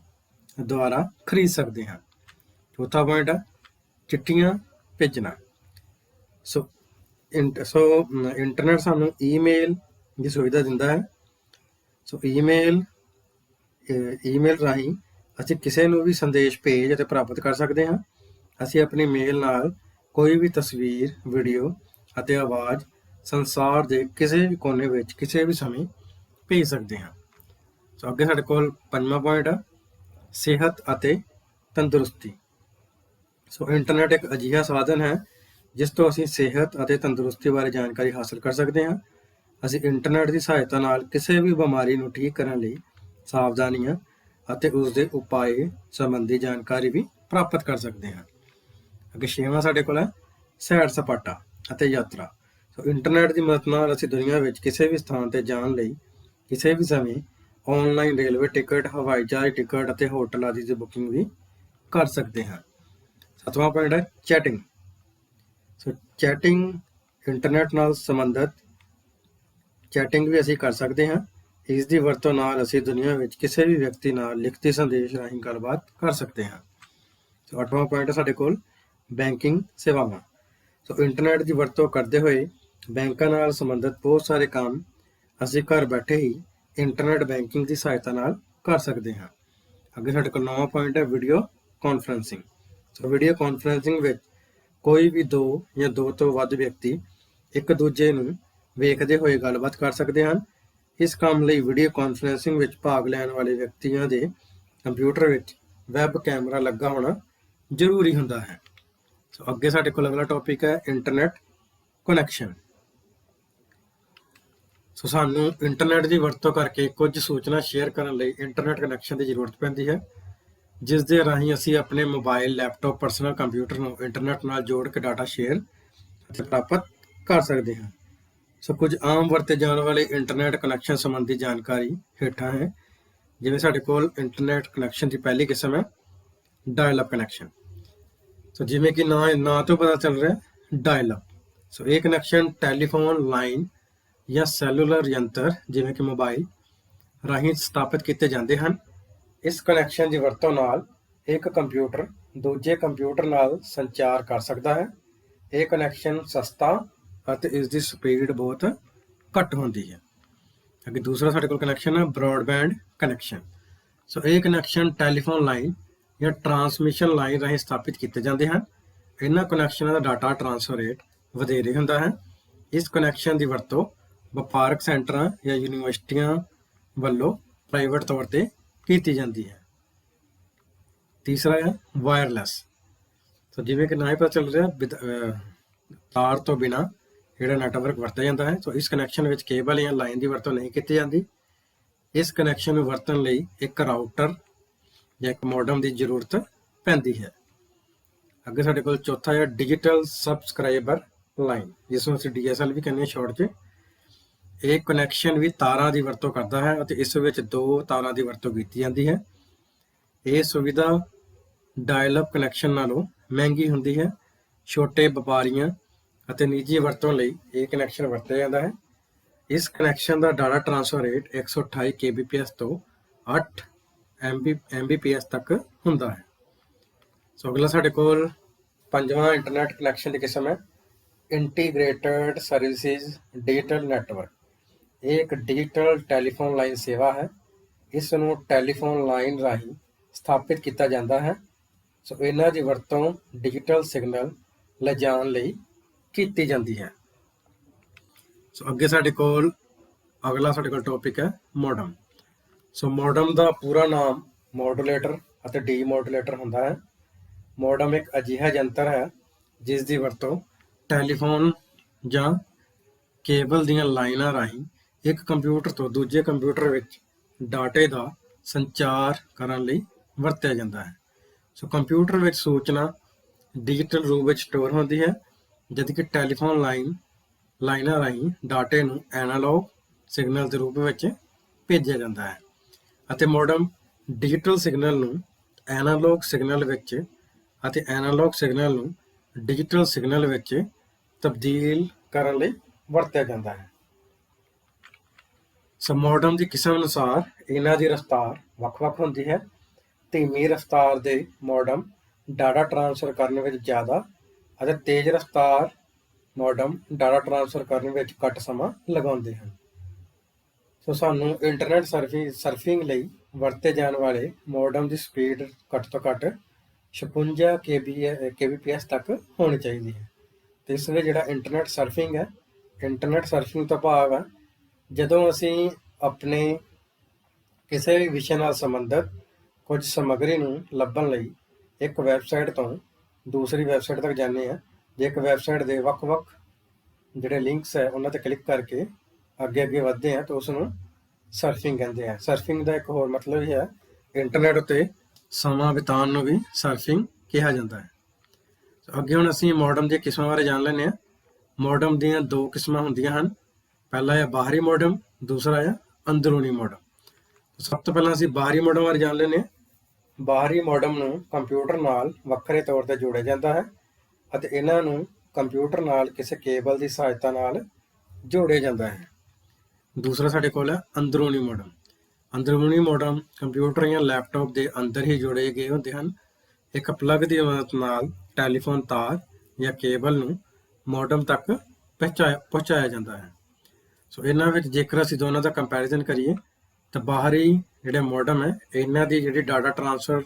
ਦੁਆਰਾ ਖਰੀਦ ਸਕਦੇ ਹਾਂ। ਚੌਥਾ ਪੁਆਇੰਟ ਹੈ ਚਿੱਠੀਆਂ ਭੇਜਣਾ। ਸੋ ਇੰਟਰਨੈਟ ਸਾਨੂੰ ਈਮੇਲ ਦੀ ਸੁਵਿਧਾ ਦਿੰਦਾ ਹੈ। ਸੋ ਈਮੇਲ ਰਾਹੀਂ ਅਸੀਂ ਕਿਸੇ ਨੂੰ ਵੀ ਸੰਦੇਸ਼ ਭੇਜ ਅਤੇ ਪ੍ਰਾਪਤ ਕਰ ਸਕਦੇ ਹਾਂ। ਅਸੀਂ ਆਪਣੀ ਮੇਲ ਨਾਲ ਕੋਈ ਵੀ ਤਸਵੀਰ, ਵੀਡੀਓ ਅਤੇ ਆਵਾਜ਼ ਸੰਸਾਰ ਦੇ ਕਿਸੇ ਵੀ ਕੋਨੇ ਵਿੱਚ ਕਿਸੇ ਵੀ ਸਮੇਂ ਭੇਜ ਸਕਦੇ ਹਾਂ। ਸੋ ਅੱਗੇ ਸਾਡੇ ਕੋਲ ਪੰਜਵਾਂ ਪੁਆਇੰਟ ਹੈ ਸਿਹਤ ਅਤੇ ਤੰਦਰੁਸਤੀ। ਸੋ ਇੰਟਰਨੈਟ ਇੱਕ ਅਜਿਹਾ ਸਾਧਨ ਹੈ ਜਿਸ ਤੋਂ ਅਸੀਂ ਸਿਹਤ ਅਤੇ ਤੰਦਰੁਸਤੀ ਬਾਰੇ ਜਾਣਕਾਰੀ ਹਾਸਲ ਕਰ ਸਕਦੇ ਹਾਂ। ਅਸੀਂ ਇੰਟਰਨੈਟ ਦੀ ਸਹਾਇਤਾ ਨਾਲ ਕਿਸੇ ਵੀ ਬਿਮਾਰੀ ਨੂੰ ਠੀਕ ਕਰਨ ਲਈ ਸਾਵਧਾਨੀਆਂ ਅਤੇ ਉਸਦੇ ਉਪਾਅ ਸੰਬੰਧੀ ਜਾਣਕਾਰੀ ਵੀ ਪ੍ਰਾਪਤ ਕਰ ਸਕਦੇ ਹਾਂ। ਅੱਗੇ ਛੇਵਾਂ ਸਾਡੇ ਕੋਲ ਹੈ ਸੈਰ ਸਪਾਟਾ ਅਤੇ ਯਾਤਰਾ। ਸੋ ਇੰਟਰਨੈਟ ਦੀ ਮਦਦ ਨਾਲ ਅਸੀਂ ਦੁਨੀਆ ਵਿੱਚ ਕਿਸੇ ਵੀ ਸਥਾਨ 'ਤੇ ਜਾਣ ਲਈ ਕਿਸੇ ਵੀ ਸਮੇਂ ਆਨਲਾਈਨ ਰੇਲਵੇ ਟਿਕਟ, ਹਵਾਈ ਜਹਾਜ਼ ਟਿਕਟ ਅਤੇ ਹੋਟਲ ਆਦਿ ਦੀ ਬੁਕਿੰਗ ਵੀ ਕਰ ਸਕਦੇ ਹਾਂ। ਸੱਤਵਾਂ ਪੁਆਇੰਟ ਹੈ ਚੈਟਿੰਗ। ਸੋ ਚੈਟਿੰਗ ਇੰਟਰਨੈਟ ਨਾਲ ਸੰਬੰਧਿਤ ਚੈਟਿੰਗ ਵੀ ਅਸੀਂ ਕਰ ਸਕਦੇ ਹਾਂ। ਇਸ ਦੀ ਵਰਤੋਂ ਨਾਲ ਅਸੀਂ ਦੁਨੀਆ ਵਿੱਚ ਕਿਸੇ ਵੀ ਵਿਅਕਤੀ ਨਾਲ ਲਿਖਤੀ ਸੰਦੇਸ਼ ਰਾਹੀਂ ਗੱਲਬਾਤ ਕਰ ਸਕਦੇ ਹਾਂ। ਸੋ ਅੱਠਵਾਂ ਪੁਆਇੰਟ ਹੈ ਸਾਡੇ ਕੋਲ ਬੈਂਕਿੰਗ ਸੇਵਾਵਾਂ। ਸੋ ਇੰਟਰਨੈਟ ਦੀ ਵਰਤੋਂ ਕਰਦੇ ਹੋਏ ਬੈਂਕਾਂ ਨਾਲ ਸੰਬੰਧਿਤ ਬਹੁਤ ਸਾਰੇ ਕੰਮ ਅਸੀਂ ਘਰ ਬੈਠੇ ਹੀ ਇੰਟਰਨੈਟ ਬੈਂਕਿੰਗ ਦੀ ਸਹਾਇਤਾ ਨਾਲ ਕਰ ਸਕਦੇ ਹਾਂ। ਅੱਗੇ ਸਾਡੇ ਕੋਲ ਨੌਵਾਂ ਪੁਆਇੰਟ ਹੈ video conferencing. So video conferencing ਵਿੱਚ ਕੋਈ ਵੀ ਦੋ ਜਾਂ ਦੋ ਤੋਂ ਵੱਧ ਵਿਅਕਤੀ ਇੱਕ ਦੂਜੇ ਨੂੰ ਵੇਖਦੇ ਹੋਏ ਗੱਲਬਾਤ ਕਰ ਸਕਦੇ ਹਨ। ਇਸ ਕੰਮ ਲਈ ਵੀਡੀਓ ਕਾਨਫਰੰਸਿੰਗ ਵਿੱਚ ਭਾਗ ਲੈਣ ਵਾਲੇ ਵਿਅਕਤੀਆਂ ਦੇ ਕੰਪਿਊਟਰ ਵਿੱਚ ਵੈਬ ਕੈਮਰਾ ਲੱਗਾ ਹੋਣਾ ਜ਼ਰੂਰੀ ਹੁੰਦਾ ਹੈ। ਸੋ ਅੱਗੇ ਸਾਡੇ ਕੋਲ ਅਗਲਾ ਟੌਪਿਕ ਹੈ ਇੰਟਰਨੈਟ ਕਨੈਕਸ਼ਨ। ਸੋ ਸਾਨੂੰ ਇੰਟਰਨੈਟ ਦੀ ਵਰਤੋਂ ਕਰਕੇ ਕੁਝ ਸੂਚਨਾ ਸ਼ੇਅਰ ਕਰਨ ਲਈ ਇੰਟਰਨੈਟ ਕਨੈਕਸ਼ਨ ਦੀ ਜ਼ਰੂਰਤ ਪੈਂਦੀ ਹੈ, ਜਿਸ ਦੇ ਰਾਹੀਂ ਅਸੀਂ ਆਪਣੇ ਮੋਬਾਈਲ, ਲੈਪਟਾਪ, ਪਰਸਨਲ ਕੰਪਿਊਟਰ ਨੂੰ ਇੰਟਰਨੈਟ ਨਾਲ ਜੋੜ ਕੇ ਡਾਟਾ ਸ਼ੇਅਰ ਅਤੇ ਪ੍ਰਾਪਤ ਕਰ ਸਕਦੇ ਹਾਂ। ਸੋ ਕੁਝ ਆਮ ਵਰਤੇ ਜਾਣ ਵਾਲੇ ਇੰਟਰਨੈਟ ਕਨੈਕਸ਼ਨ ਸੰਬੰਧੀ ਜਾਣਕਾਰੀ ਹੇਠਾਂ ਹੈ। ਜਿਵੇਂ ਸਾਡੇ ਕੋਲ ਇੰਟਰਨੈਟ ਕਨੈਕਸ਼ਨ ਦੀ ਪਹਿਲੀ ਕਿਸਮ ਹੈ ਡਾਇਲ ਅਪ ਕਨੈਕਸ਼ਨ। ਸੋ ਜਿਵੇਂ ਕਿ ਨਾਂ ਤੋਂ ਪਤਾ ਚੱਲ ਰਿਹਾ ਡਾਇਲ ਅਪ। ਸੋ ਇਹ ਕਨੈਕਸ਼ਨ ਟੈਲੀਫੋਨ ਲਾਈਨ ਜਾਂ ਸੈਲੂਲਰ ਯੰਤਰ ਜਿਵੇਂ ਕਿ ਮੋਬਾਈਲ ਰਾਹੀਂ ਸਥਾਪਿਤ ਕੀਤੇ ਜਾਂਦੇ ਹਨ। ਇਸ ਕਨੈਕਸ਼ਨ ਦੀ ਵਰਤੋਂ ਨਾਲ ਇੱਕ ਕੰਪਿਊਟਰ ਦੂਜੇ ਕੰਪਿਊਟਰ ਨਾਲ ਸੰਚਾਰ ਕਰ ਸਕਦਾ ਹੈ। ਇਹ ਕਨੈਕਸ਼ਨ ਸਸਤਾ ਅਤੇ ਇਸ ਦੀ ਸਪੀਡ ਬਹੁਤ ਘੱਟ ਹੁੰਦੀ ਹੈ। ਅੱਗੇ ਦੂਸਰਾ ਸਾਡੇ ਕੋਲ ਕਨੈਕਸ਼ਨ ਹੈ ਬ੍ਰੌਡਬੈਂਡ ਕਨੈਕਸ਼ਨ। ਸੋ ਇਹ ਕਨੈਕਸ਼ਨ ਟੈਲੀਫੋਨ ਲਾਈਨ ਜਾਂ ਟਰਾਂਸਮਿਸ਼ਨ ਲਾਈਨ ਰਾਹੀਂ ਸਥਾਪਿਤ ਕੀਤੇ ਜਾਂਦੇ ਹਨ। ਇਹਨਾਂ ਕਨੈਕਸ਼ਨਾਂ ਦਾ ਡਾਟਾ ਟ੍ਰਾਂਸਫਰ ਰੇਟ ਵਧੇਰੇ ਹੁੰਦਾ ਹੈ। ਇਸ ਕਨੈਕਸ਼ਨ ਦੀ ਵਰਤੋਂ ਵਪਾਰਕ ਸੈਂਟਰਾਂ ਜਾਂ ਯੂਨੀਵਰਸਿਟੀਆਂ ਵੱਲੋਂ ਪ੍ਰਾਈਵੇਟ ਤੌਰ ਤੇ ਕੀਤੀ ਜਾਂਦੀ ਹੈ। ਤੀਸਰਾ ਹੈ ਵਾਇਰਲੈਸ। ਸੋ ਜਿਵੇਂ ਕਿ ਨਾ ਹੀ ਪਤਾ ਚੱਲ ਰਿਹਾ ਤਾਰ ਤੋਂ ਬਿਨਾਂ ਜਿਹੜਾ ਨੈਟਵਰਕ ਵਰਤਿਆ ਜਾਂਦਾ ਹੈ। ਸੋ ਇਸ ਕਨੈਕਸ਼ਨ ਵਿੱਚ ਕੇਬਲ ਜਾਂ ਲਾਈਨ ਦੀ ਵਰਤੋਂ ਨਹੀਂ ਕੀਤੀ ਜਾਂਦੀ। ਇਸ ਕਨੈਕਸ਼ਨ ਨੂੰ ਵਰਤਣ ਲਈ ਇੱਕ ਰਾਊਟਰ ਜਾਂ ਇੱਕ ਮੋਡਮ ਦੀ ਜ਼ਰੂਰਤ ਪੈਂਦੀ ਹੈ। ਅੱਗੇ ਸਾਡੇ ਕੋਲ ਚੌਥਾ ਹੈ ਡਿਜੀਟਲ ਸਬਸਕ੍ਰਾਈਬਰ ਲਾਈਨ, ਜਿਸ ਨੂੰ ਅਸੀਂ DSL ਵੀ ਕਹਿੰਦੇ ਹਾਂ ਸ਼ਾਰਟ 'ਚ। ਇਹ ਕਨੈਕਸ਼ਨ ਵੀ ਤਾਰਾਂ ਦੀ ਵਰਤੋਂ ਕਰਦਾ ਹੈ ਅਤੇ ਇਸ ਵਿੱਚ 2 ਤਾਰਾਂ ਦੀ ਵਰਤੋਂ ਕੀਤੀ ਜਾਂਦੀ ਹੈ। ਇਹ ਸੁਵਿਧਾ ਡਾਇਲ-ਅਪ ਕਨੈਕਸ਼ਨ ਨਾਲੋਂ ਮਹਿੰਗੀ ਹੁੰਦੀ ਹੈ। ਛੋਟੇ ਵਪਾਰੀਆਂ ਅਤੇ ਨਿੱਜੀ ਵਰਤੋਂ ਲਈ ਇਹ ਕਨੈਕਸ਼ਨ ਵਰਤਿਆ ਜਾਂਦਾ ਹੈ। ਇਸ ਕਨੈਕਸ਼ਨ ਦਾ ਡਾਟਾ ਟ੍ਰਾਂਸਫਰ ਰੇਟ 128 kbps ਤੋਂ 8 Mbps ਤੱਕ ਹੁੰਦਾ ਹੈ। ਸੋ ਅਗਲਾ ਸਾਡੇ ਕੋਲ ਪੰਜਵਾਂ ਇੰਟਰਨੈਟ ਕਨੈਕਸ਼ਨ ਦੀ ਕਿਸਮ ਹੈ ਇੰਟੀਗ੍ਰੇਟਡ ਸਰਵਿਸਿਜ਼ ਡਿਜੀਟਲ ਨੈਟਵਰਕ। ਇਹ ਇੱਕ ਡਿਜੀਟਲ ਟੈਲੀਫੋਨ ਲਾਈਨ ਸੇਵਾ ਹੈ। ਇਸ ਨੂੰ ਟੈਲੀਫੋਨ ਲਾਈਨ ਰਾਹੀਂ ਸਥਾਪਿਤ ਕੀਤਾ ਜਾਂਦਾ ਹੈ। ਸੋ ਇਹਨਾਂ ਦੀ ਵਰਤੋਂ ਡਿਜੀਟਲ ਸਿਗਨਲ ਲਿਜਾਣ ਲਈ ਕੀਤੀ ਜਾਂਦੀ ਹੈ। ਸੋ ਅੱਗੇ ਸਾਡੇ ਕੋਲ ਅਗਲਾ ਟੌਪਿਕ ਹੈ ਮੋਡਮ। ਸੋ ਮੋਡਮ ਦਾ ਪੂਰਾ ਨਾਮ ਮੋਡੂਲੇਟਰ ਅਤੇ ਡੀਮੋਡੂਲੇਟਰ ਹੁੰਦਾ ਹੈ। ਮੋਡਮ ਇੱਕ ਅਜਿਹਾ ਯੰਤਰ ਹੈ ਜਿਸ ਦੀ ਵਰਤੋਂ ਟੈਲੀਫੋਨ ਜਾਂ ਕੇਬਲ ਦੀਆਂ ਲਾਈਨਾਂ ਰਾਹੀਂ ਇੱਕ ਕੰਪਿਊਟਰ ਤੋਂ ਦੂਜੇ ਕੰਪਿਊਟਰ ਵਿੱਚ ਡਾਟੇ ਦਾ ਸੰਚਾਰ ਕਰਨ ਲਈ ਵਰਤਿਆ ਜਾਂਦਾ ਹੈ। ਸੋ ਕੰਪਿਊਟਰ ਵਿੱਚ ਸੂਚਨਾ ਡਿਜੀਟਲ ਰੂਪ ਵਿੱਚ ਸਟੋਰ ਹੁੰਦੀ ਹੈ, ਜਦਕਿ ਟੈਲੀਫੋਨ ਲਾਈਨਾਂ ਰਾਹੀਂ ਡਾਟੇ ਨੂੰ ਐਨਾਲੌਗ ਸਿਗਨਲ ਦੇ ਰੂਪ ਵਿੱਚ ਭੇਜਿਆ ਜਾਂਦਾ ਹੈ ਅਤੇ ਮੋਡਮ ਡਿਜੀਟਲ ਸਿਗਨਲ ਨੂੰ ਐਨਾਲੌਗ ਸਿਗਨਲ ਵਿੱਚ ਅਤੇ ਐਨਾਲੌਗ ਸਿਗਨਲ ਨੂੰ ਡਿਜੀਟਲ ਸਿਗਨਲ ਵਿੱਚ ਤਬਦੀਲ ਕਰਨ ਲਈ ਵਰਤਿਆ ਜਾਂਦਾ ਹੈ। ਸੋ ਮੋਡਮ ਦੀ ਕਿਸਮ ਅਨੁਸਾਰ ਇਹਨਾਂ ਦੀ ਰਫ਼ਤਾਰ ਵੱਖ-ਵੱਖ ਹੁੰਦੀ ਹੈ। ਧੀਮੀ ਰਫ਼ਤਾਰ ਦੇ ਮੋਡਮ ਡਾਟਾ ਟ੍ਰਾਂਸਫਰ ਕਰਨ ਵਿੱਚ ਜ਼ਿਆਦਾ ਅਤੇ ਤੇਜ਼ ਰਫ਼ਤਾਰ ਮੋਡਮ ਡਾਟਾ ਟ੍ਰਾਂਸਫਰ ਕਰਨ ਵਿੱਚ ਘੱਟ ਸਮਾਂ ਲਗਾਉਂਦੇ ਹਨ। ਸੋ ਸਾਨੂੰ ਇੰਟਰਨੈਟ ਸਰਫਿੰਗ ਲਈ ਵਰਤੇ ਜਾਣ ਵਾਲੇ ਮੋਡਮ ਦੀ ਸਪੀਡ ਘੱਟ ਤੋਂ ਘੱਟ 56 kbps ਤੱਕ ਹੋਣੀ ਚਾਹੀਦੀ ਹੈ। ਤੇ ਇਸ ਵਿੱਚ ਜਿਹੜਾ ਇੰਟਰਨੈਟ ਸਰਫਿੰਗ ਤੋਂ ਭਾਵ ਹੈ ਜਦੋਂ ਅਸੀਂ ਆਪਣੇ ਕਿਸੇ ਵੀ ਵਿਸ਼ੇ ਨਾਲ ਸੰਬੰਧਿਤ ਕੁਝ ਸਮੱਗਰੀ ਨੂੰ ਲੱਭਣ ਲਈ ਇੱਕ ਵੈਬਸਾਈਟ ਤੋਂ ਦੂਸਰੀ ਵੈਬਸਾਈਟ ਤੱਕ ਜਾਂਦੇ ਹਾਂ। ਜੇ ਇੱਕ ਵੈਬਸਾਈਟ ਦੇ ਵੱਖ-ਵੱਖ ਜਿਹੜੇ ਲਿੰਕਸ ਹੈ ਉਹਨਾਂ 'ਤੇ ਕਲਿੱਕ ਕਰਕੇ ਅੱਗੇ ਵੱਧਦੇ ਹਾਂ ਤਾਂ ਉਸ ਨੂੰ ਸਰਫਿੰਗ ਕਹਿੰਦੇ ਆ। ਸਰਫਿੰਗ ਦਾ ਇੱਕ ਹੋਰ ਮਤਲਬ ਹੀ ਹੈ ਇੰਟਰਨੈਟ ਉੱਤੇ ਸਮਾਂ ਬਿਤਾਉਣ ਨੂੰ ਵੀ ਸਰਫਿੰਗ ਕਿਹਾ ਜਾਂਦਾ ਹੈ। ਅੱਗੇ ਹੁਣ ਅਸੀਂ ਮੋਡਮ ਦੀਆਂ ਕਿਸਮਾਂ ਬਾਰੇ ਜਾਣ ਲੈਂਦੇ ਹਾਂ। ਮੋਡਮ ਦੀਆਂ 2 ਕਿਸਮਾਂ ਹੁੰਦੀਆਂ ਹਨ। ਪਹਿਲਾ ਹੈ ਬਾਹਰੀ ਮੋਡਮ, ਦੂਸਰਾ ਹੈ ਅੰਦਰੂਨੀ ਮੋਡਮ। ਸਭ ਤੋਂ ਪਹਿਲਾਂ ਅਸੀਂ ਬਾਹਰੀ ਮੋਡਮ ਬਾਰੇ ਜਾਣ ਲੈਂਦੇ ਹਾਂ। ਬਾਹਰੀ ਮੋਡਮ ਨੂੰ ਕੰਪਿਊਟਰ ਨਾਲ ਵੱਖਰੇ ਤੌਰ 'ਤੇ ਜੋੜਿਆ ਜਾਂਦਾ ਹੈ ਅਤੇ ਇਹਨਾਂ ਨੂੰ ਕੰਪਿਊਟਰ ਨਾਲ ਕਿਸੇ ਕੇਬਲ ਦੀ ਸਹਾਇਤਾ ਨਾਲ ਜੋੜਿਆ ਜਾਂਦਾ ਹੈ। ਦੂਸਰਾ ਸਾਡੇ ਕੋਲ ਹੈ ਅੰਦਰੂਨੀ ਮੋਡਮ। ਅੰਦਰੂਨੀ ਮੋਡਮ ਕੰਪਿਊਟਰ ਜਾਂ ਲੈਪਟਾਪ ਦੇ ਅੰਦਰ ਹੀ ਜੋੜੇ ਗਏ ਹੁੰਦੇ ਹਨ। ਇੱਕ ਪਲੱਗ ਦੀ ਮਦਦ ਨਾਲ ਟੈਲੀਫੋਨ ਤਾਰ ਜਾਂ ਕੇਬਲ ਨੂੰ ਮੋਡਮ ਤੱਕ ਪਹੁੰਚਾਇਆ ਜਾਂਦਾ ਹੈ। ਸੋ ਇਹਨਾਂ ਵਿੱਚ ਜੇਕਰ ਅਸੀਂ ਦੋਨਾਂ ਦਾ ਕੰਪੈਰੀਜ਼ਨ ਕਰੀਏ ਤਾਂ ਬਾਹਰੀ ਜਿਹੜੇ ਮੋਡਮ ਹੈ ਇਹਨਾਂ ਦੀ ਜਿਹੜੀ ਡਾਟਾ ਟ੍ਰਾਂਸਫਰ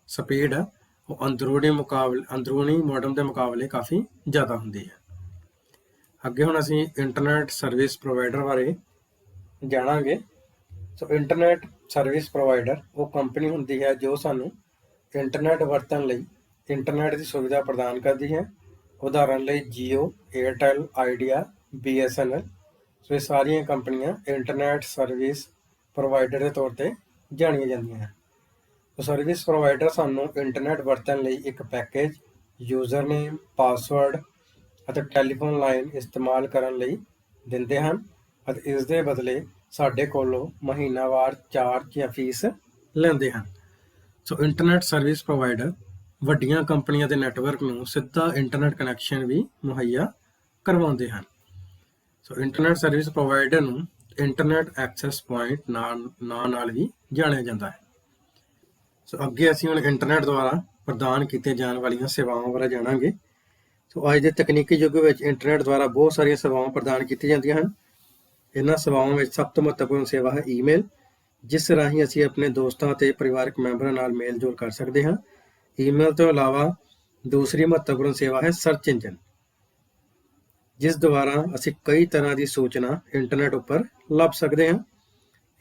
ਸਪੀਡ ਹੈ ਉਹ ਅੰਦਰੂਨੀ ਮੋਡਮ ਦੇ ਮੁਕਾਬਲੇ ਕਾਫੀ ਜ਼ਿਆਦਾ ਹੁੰਦੀ ਹੈ। ਅੱਗੇ ਹੁਣ ਅਸੀਂ ਇੰਟਰਨੈਟ ਸਰਵਿਸ ਪ੍ਰੋਵਾਈਡਰ ਬਾਰੇ ਜਾਣਾਂਗੇ। ਸੋ ਇੰਟਰਨੈਟ ਸਰਵਿਸ ਪ੍ਰੋਵਾਈਡਰ ਉਹ ਕੰਪਨੀ ਹੁੰਦੀ ਹੈ ਜੋ ਸਾਨੂੰ ਇੰਟਰਨੈਟ ਵਰਤਣ ਲਈ ਇੰਟਰਨੈਟ ਦੀ ਸੁਵਿਧਾ ਪ੍ਰਦਾਨ ਕਰਦੀ ਹੈ। ਉਦਾਹਰਨ ਲਈ ਜੀਓ, ਏਅਰਟੈਲ, ਆਈਡੀਆ, BSNL। ਸੋ ਇਹ ਸਾਰੀਆਂ ਕੰਪਨੀਆਂ ਇੰਟਰਨੈਟ ਸਰਵਿਸ ਪ੍ਰੋਵਾਈਡਰ ਦੇ ਤੌਰ 'ਤੇ ਜਾਣੀਆਂ ਜਾਂਦੀਆਂ ਹਨ। ਸਰਵਿਸ ਪ੍ਰੋਵਾਈਡਰ ਸਾਨੂੰ ਇੰਟਰਨੈਟ ਵਰਤਣ ਲਈ ਇੱਕ ਪੈਕੇਜ, ਯੂਜ਼ਰ ਨੇਮ, ਪਾਸਵਰਡ ਅਤੇ ਟੈਲੀਫੋਨ ਲਾਈਨ ਇਸਤੇਮਾਲ ਕਰਨ ਲਈ ਦਿੰਦੇ ਹਨ ਅਤੇ ਇਸ ਦੇ ਬਦਲੇ ਸਾਡੇ ਕੋਲੋਂ ਮਹੀਨਾਵਾਰ ਚਾਰਜ ਜਾਂ ਫੀਸ ਲੈਂਦੇ ਹਨ। ਸੋ ਇੰਟਰਨੈਟ ਸਰਵਿਸ ਪ੍ਰੋਵਾਈਡਰ ਵੱਡੀਆਂ ਕੰਪਨੀਆਂ ਦੇ ਨੈਟਵਰਕ ਨੂੰ ਸਿੱਧਾ ਇੰਟਰਨੈਟ ਕਨੈਕਸ਼ਨ ਵੀ ਮੁਹੱਈਆ ਕਰਵਾਉਂਦੇ ਹਨ। ਸੋ ਇੰਟਰਨੈਟ ਸਰਵਿਸ ਪ੍ਰੋਵਾਈਡਰ ਨੂੰ ਇੰਟਰਨੈਟ ਐਕਸੈਸ ਪੁਆਇੰਟ ਨਾਂ ਨਾਲ ਵੀ ਜਾਣਿਆ ਜਾਂਦਾ ਹੈ। ਸੋ ਅੱਗੇ ਅਸੀਂ ਹੁਣ ਇੰਟਰਨੈਟ ਦੁਆਰਾ ਪ੍ਰਦਾਨ ਕੀਤੀਆਂ ਜਾਣ ਵਾਲੀਆਂ ਸੇਵਾਵਾਂ ਬਾਰੇ ਜਾਣਾਂਗੇ। ਸੋ ਅੱਜ ਦੇ ਤਕਨੀਕੀ ਯੁੱਗ ਵਿੱਚ ਇੰਟਰਨੈਟ ਦੁਆਰਾ ਬਹੁਤ ਸਾਰੀਆਂ ਸੇਵਾਵਾਂ ਪ੍ਰਦਾਨ ਕੀਤੀਆਂ ਜਾਂਦੀਆਂ ਹਨ। ਇਹਨਾਂ ਸੇਵਾਵਾਂ ਵਿੱਚ ਸਭ ਤੋਂ ਮਹੱਤਵਪੂਰਨ ਸੇਵਾ ਹੈ ਈਮੇਲ, ਜਿਸ ਰਾਹੀਂ ਅਸੀਂ ਆਪਣੇ ਦੋਸਤਾਂ ਅਤੇ ਪਰਿਵਾਰਕ ਮੈਂਬਰਾਂ ਨਾਲ ਮੇਲ ਜੋਲ ਕਰ ਸਕਦੇ ਹਾਂ। ਈਮੇਲ ਤੋਂ ਇਲਾਵਾ ਦੂਸਰੀ ਮਹੱਤਵਪੂਰਨ ਸੇਵਾ ਹੈ ਸਰਚ ਇੰਜਨ, ਜਿਸ ਦੁਆਰਾ ਅਸੀਂ ਕਈ ਤਰ੍ਹਾਂ ਦੀ ਸੂਚਨਾ ਇੰਟਰਨੈਟ ਉੱਪਰ ਲੱਭ ਸਕਦੇ ਹਾਂ।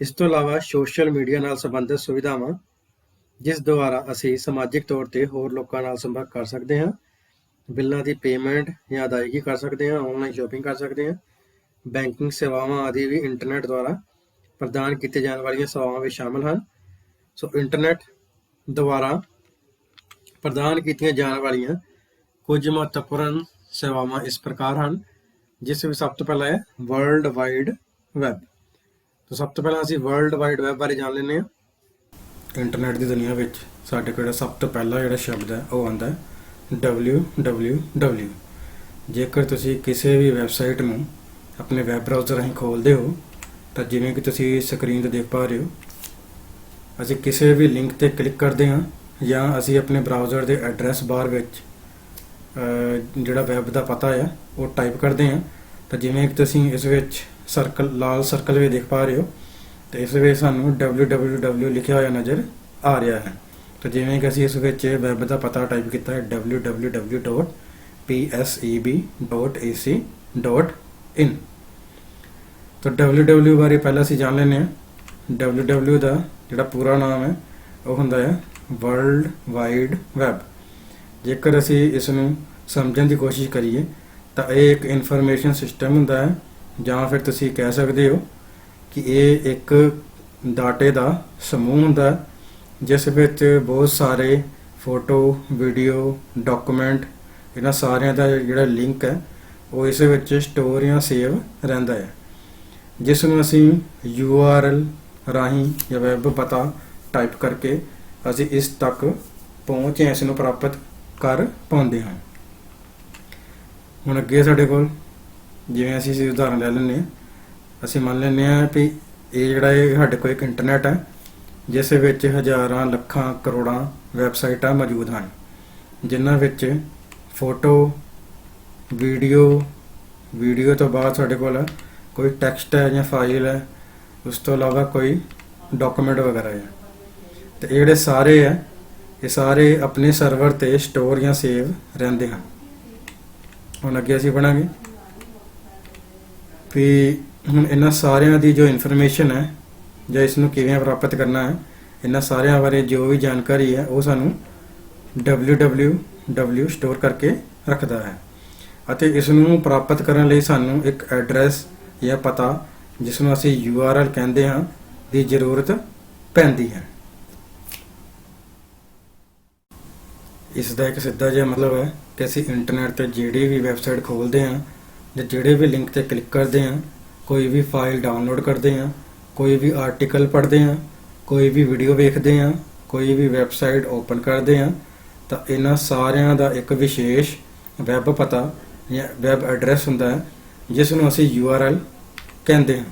ਇਸ ਤੋਂ ਇਲਾਵਾ ਸੋਸ਼ਲ ਮੀਡੀਆ ਨਾਲ ਸੰਬੰਧਿਤ ਸੁਵਿਧਾਵਾਂ, ਜਿਸ ਦੁਆਰਾ ਅਸੀਂ ਸਮਾਜਿਕ ਤੌਰ 'ਤੇ ਹੋਰ ਲੋਕਾਂ ਨਾਲ ਸੰਪਰਕ ਕਰ ਸਕਦੇ ਹਾਂ, ਬਿੱਲਾਂ ਦੀ ਪੇਮੈਂਟ ਜਾਂ ਅਦਾਇਗੀ ਕਰ ਸਕਦੇ ਹਾਂ, ਆਨਲਾਈਨ ਸ਼ਾਪਿੰਗ ਕਰ ਸਕਦੇ ਹਾਂ, ਬੈਂਕਿੰਗ ਸੇਵਾਵਾਂ ਆਦਿ ਵੀ ਇੰਟਰਨੈਟ ਦੁਆਰਾ ਪ੍ਰਦਾਨ ਕੀਤੇ ਜਾਣ ਵਾਲੀਆਂ ਸੇਵਾਵਾਂ ਵਿੱਚ ਸ਼ਾਮਲ ਹਨ। ਸੋ ਇੰਟਰਨੈਟ ਦੁਆਰਾ ਪ੍ਰਦਾਨ ਕੀਤੀਆਂ ਜਾਣ ਵਾਲੀਆਂ ਕੁਝ ਮਹੱਤਵਪੂਰਨ ਸੇਵਾਵਾਂ ਇਸ ਪ੍ਰਕਾਰ ਹਨ, ਜਿਸ ਵਿੱਚ ਸਭ ਤੋਂ ਪਹਿਲਾਂ ਹੈ ਵਰਲਡ ਵਾਈਡ ਵੈਬ। ਤਾਂ ਸਭ ਤੋਂ ਪਹਿਲਾਂ ਅਸੀਂ ਵਰਲਡ ਵਾਈਡ ਵੈਬ ਬਾਰੇ ਜਾਣ ਲੈਂਦੇ ਹਾਂ। ਇੰਟਰਨੈਟ ਦੀ ਦੁਨੀਆ ਵਿੱਚ ਸਾਡੇ ਕੋਲ ਸਭ ਤੋਂ ਪਹਿਲਾ ਜਿਹੜਾ ਸ਼ਬਦ ਹੈ ਉਹ ਆਉਂਦਾ ਹੈ www। ਜੇਕਰ ਤੁਸੀਂ ਕਿਸੇ ਵੀ ਵੈਬਸਾਈਟ ਨੂੰ ਆਪਣੇ ਵੈਬ ਬਰਾਊਜ਼ਰ ਰਾਹੀਂ ਖੋਲ੍ਹਦੇ ਹੋ ਤਾਂ ਜਿਵੇਂ ਕਿ ਤੁਸੀਂ ਸਕਰੀਨ 'ਤੇ ਦੇਖ ਪਾ ਰਹੇ ਹੋ, ਅਸੀਂ ਕਿਸੇ ਵੀ ਲਿੰਕ 'ਤੇ ਕਲਿੱਕ ਕਰਦੇ ਹਾਂ ਜਾਂ ਅਸੀਂ ਆਪਣੇ ਬਰਾਊਜ਼ਰ ਦੇ ਐਡਰੈਸ ਬਾਰ ਵਿੱਚ ਜਿਹੜਾ ਵੈਬ ਦਾ ਪਤਾ ਹੈ ਉਹ ਟਾਈਪ ਕਰਦੇ ਹਾਂ। ਤਾਂ ਜਿਵੇਂ ਕਿ ਤੁਸੀਂ ਇਸ ਵਿੱਚ ਲਾਲ ਸਰਕਲ ਵੀ ਦੇਖ ਪਾ ਰਹੇ ਹੋ, ਤੇ ਇਸ ਵਿੱਚ ਸਾਨੂੰ www ਲਿਖਿਆ ਹੋਇਆ ਨਜ਼ਰ ਆ ਰਿਹਾ ਹੈ। ਤਾਂ ਜਿਵੇਂ ਕਿ ਅਸੀਂ ਇਸ ਵਿੱਚ ਵੈਬ ਦਾ ਪਤਾ ਟਾਈਪ ਕੀਤਾ ਹੈ www.pseb.ac.in। ਤਾਂ www ਬਾਰੇ ਪਹਿਲਾਂ ਅਸੀਂ ਜਾਣ ਲੈਂਦੇ ਹਾਂ। www ਦਾ ਜਿਹੜਾ ਪੂਰਾ ਨਾਮ ਹੈ ਉਹ ਹੁੰਦਾ ਹੈ ਵਰਲਡ ਵਾਈਡ ਵੈਬ। ਜੇਕਰ ਅਸੀਂ ਇਸ ਨੂੰ ਸਮਝਣ ਦੀ ਕੋਸ਼ਿਸ਼ ਕਰੀਏ ਤਾਂ ਇਹ ਇੱਕ ਇਨਫੋਰਮੇਸ਼ਨ ਸਿਸਟਮ ਹੁੰਦਾ ਹੈ, ਜਾਂ ਫਿਰ ਤੁਸੀਂ ਕਹਿ ਸਕਦੇ ਹੋ ਕਿ ਇਹ ਇੱਕ ਡਾਟੇ ਦਾ ਸਮੂਹ ਹੁੰਦਾ ਹੈ, ਜਿਸ ਵਿੱਚ ਬਹੁਤ ਸਾਰੇ ਫੋਟੋ, ਵੀਡੀਓ, ਡਾਕੂਮੈਂਟ, ਇਹਨਾਂ ਸਾਰਿਆਂ ਦਾ ਜਿਹੜਾ ਲਿੰਕ ਹੈ ਉਹ ਇਸ ਵਿੱਚ ਸਟੋਰ ਜਾਂ ਸੇਵ ਰਹਿੰਦਾ ਹੈ, ਜਿਸ ਨੂੰ ਅਸੀਂ URL ਰਾਹੀਂ ਜਾਂ ਵੈਬ ਪਤਾ ਟਾਈਪ ਕਰਕੇ ਅਸੀਂ ਇਸ ਤੱਕ ਪਹੁੰਚ ਜਾਂ ਇਸ ਨੂੰ ਪ੍ਰਾਪਤ ਕਰ ਪਾਉਂਦੇ ਹਾਂ। ਹੁਣ ਅੱਗੇ ਸਾਡੇ ਕੋਲ ਜਿਵੇਂ ਅਸੀਂ ਇਸ ਉਦਾਹਰਨ ਲੈ ਲੈਂਦੇ ਹਾਂ, ਅਸੀਂ ਮੰਨ ਲੈਂਦੇ ਹਾਂ ਵੀ ਇਹ ਜਿਹੜਾ ਸਾਡੇ ਕੋਲ ਇੱਕ ਇੰਟਰਨੈਟ ਹੈ, ਜਿਸ ਵਿੱਚ ਹਜ਼ਾਰਾਂ, ਲੱਖਾਂ, ਕਰੋੜਾਂ ਵੈਬਸਾਈਟਾਂ ਮੌਜੂਦ ਹਨ, ਜਿਨ੍ਹਾਂ ਵਿੱਚ ਫੋਟੋ, ਵੀਡੀਓ ਤੋਂ ਬਾਅਦ ਸਾਡੇ ਕੋਲ ਕੋਈ ਟੈਕਸਟ ਹੈ ਜਾਂ ਫਾਈਲ ਹੈ, ਉਸ ਤੋਂ ਇਲਾਵਾ ਕੋਈ ਡਾਕੂਮੈਂਟ ਵਗੈਰਾ ਹੈ। ਤੇ ਇਹ ਜਿਹੜੇ ਸਾਰੇ ਹੈ ਇਹ ਸਾਰੇ ਆਪਣੇ ਸਰਵਰ 'ਤੇ ਸਟੋਰ ਜਾਂ ਸੇਵ ਰਹਿੰਦੇ ਹਨ। ਹੁਣ ਅੱਗੇ ਅਸੀਂ ਪੜਾਂਗੇ ਵੀ ਹੁਣ ਇਹਨਾਂ ਸਾਰਿਆਂ ਦੀ ਜੋ ਇਨਫੋਰਮੇਸ਼ਨ ਹੈ ਜਾਂ ਇਸ ਨੂੰ ਕਿਵੇਂ ਪ੍ਰਾਪਤ ਕਰਨਾ ਹੈ, ਇਹਨਾਂ ਸਾਰਿਆਂ ਬਾਰੇ ਜੋ ਵੀ ਜਾਣਕਾਰੀ ਹੈ ਉਹ ਸਾਨੂੰ www ਸਟੋਰ ਕਰਕੇ ਰੱਖਦਾ ਹੈ, ਅਤੇ ਇਸ ਨੂੰ ਪ੍ਰਾਪਤ ਕਰਨ ਲਈ ਸਾਨੂੰ ਇੱਕ ਐਡਰੈਸ ਜਾਂ ਪਤਾ, ਜਿਸ ਨੂੰ ਅਸੀਂ URL ਕਹਿੰਦੇ ਹਾਂ, ਦੀ ਜ਼ਰੂਰਤ ਪੈਂਦੀ ਹੈ। ਇਸ ਦਾ ਇੱਕ ਸਿੱਧਾ ਜਿਹਾ ਮਤਲਬ ਹੈ ਕਿ ਅਸੀਂ ਇੰਟਰਨੈਟ 'ਤੇ ਜਿਹੜੀ ਵੀ ਵੈਬਸਾਈਟ ਖੋਲ੍ਹਦੇ ਹਾਂ ਜਾਂ ਜਿਹੜੇ ਵੀ ਲਿੰਕ 'ਤੇ ਕਲਿੱਕ ਕਰਦੇ ਹਾਂ, ਕੋਈ ਵੀ ਫਾਈਲ ਡਾਊਨਲੋਡ ਕਰਦੇ ਹਾਂ, ਕੋਈ ਵੀ ਆਰਟੀਕਲ ਪੜ੍ਹਦੇ ਹਾਂ, ਕੋਈ ਵੀ ਵੀਡੀਓ ਵੇਖਦੇ ਹਾਂ, ਕੋਈ ਵੀ ਵੈਬਸਾਈਟ ਓਪਨ ਕਰਦੇ ਹਾਂ, ਤਾਂ ਇਹਨਾਂ ਸਾਰਿਆਂ ਦਾ ਇੱਕ ਵਿਸ਼ੇਸ਼ ਵੈਬ ਪਤਾ ਜਾਂ ਵੈਬ ਐਡਰੈਸ ਹੁੰਦਾ ਹੈ, ਜਿਸ ਨੂੰ ਅਸੀਂ URL ਕਹਿੰਦੇ ਹਾਂ।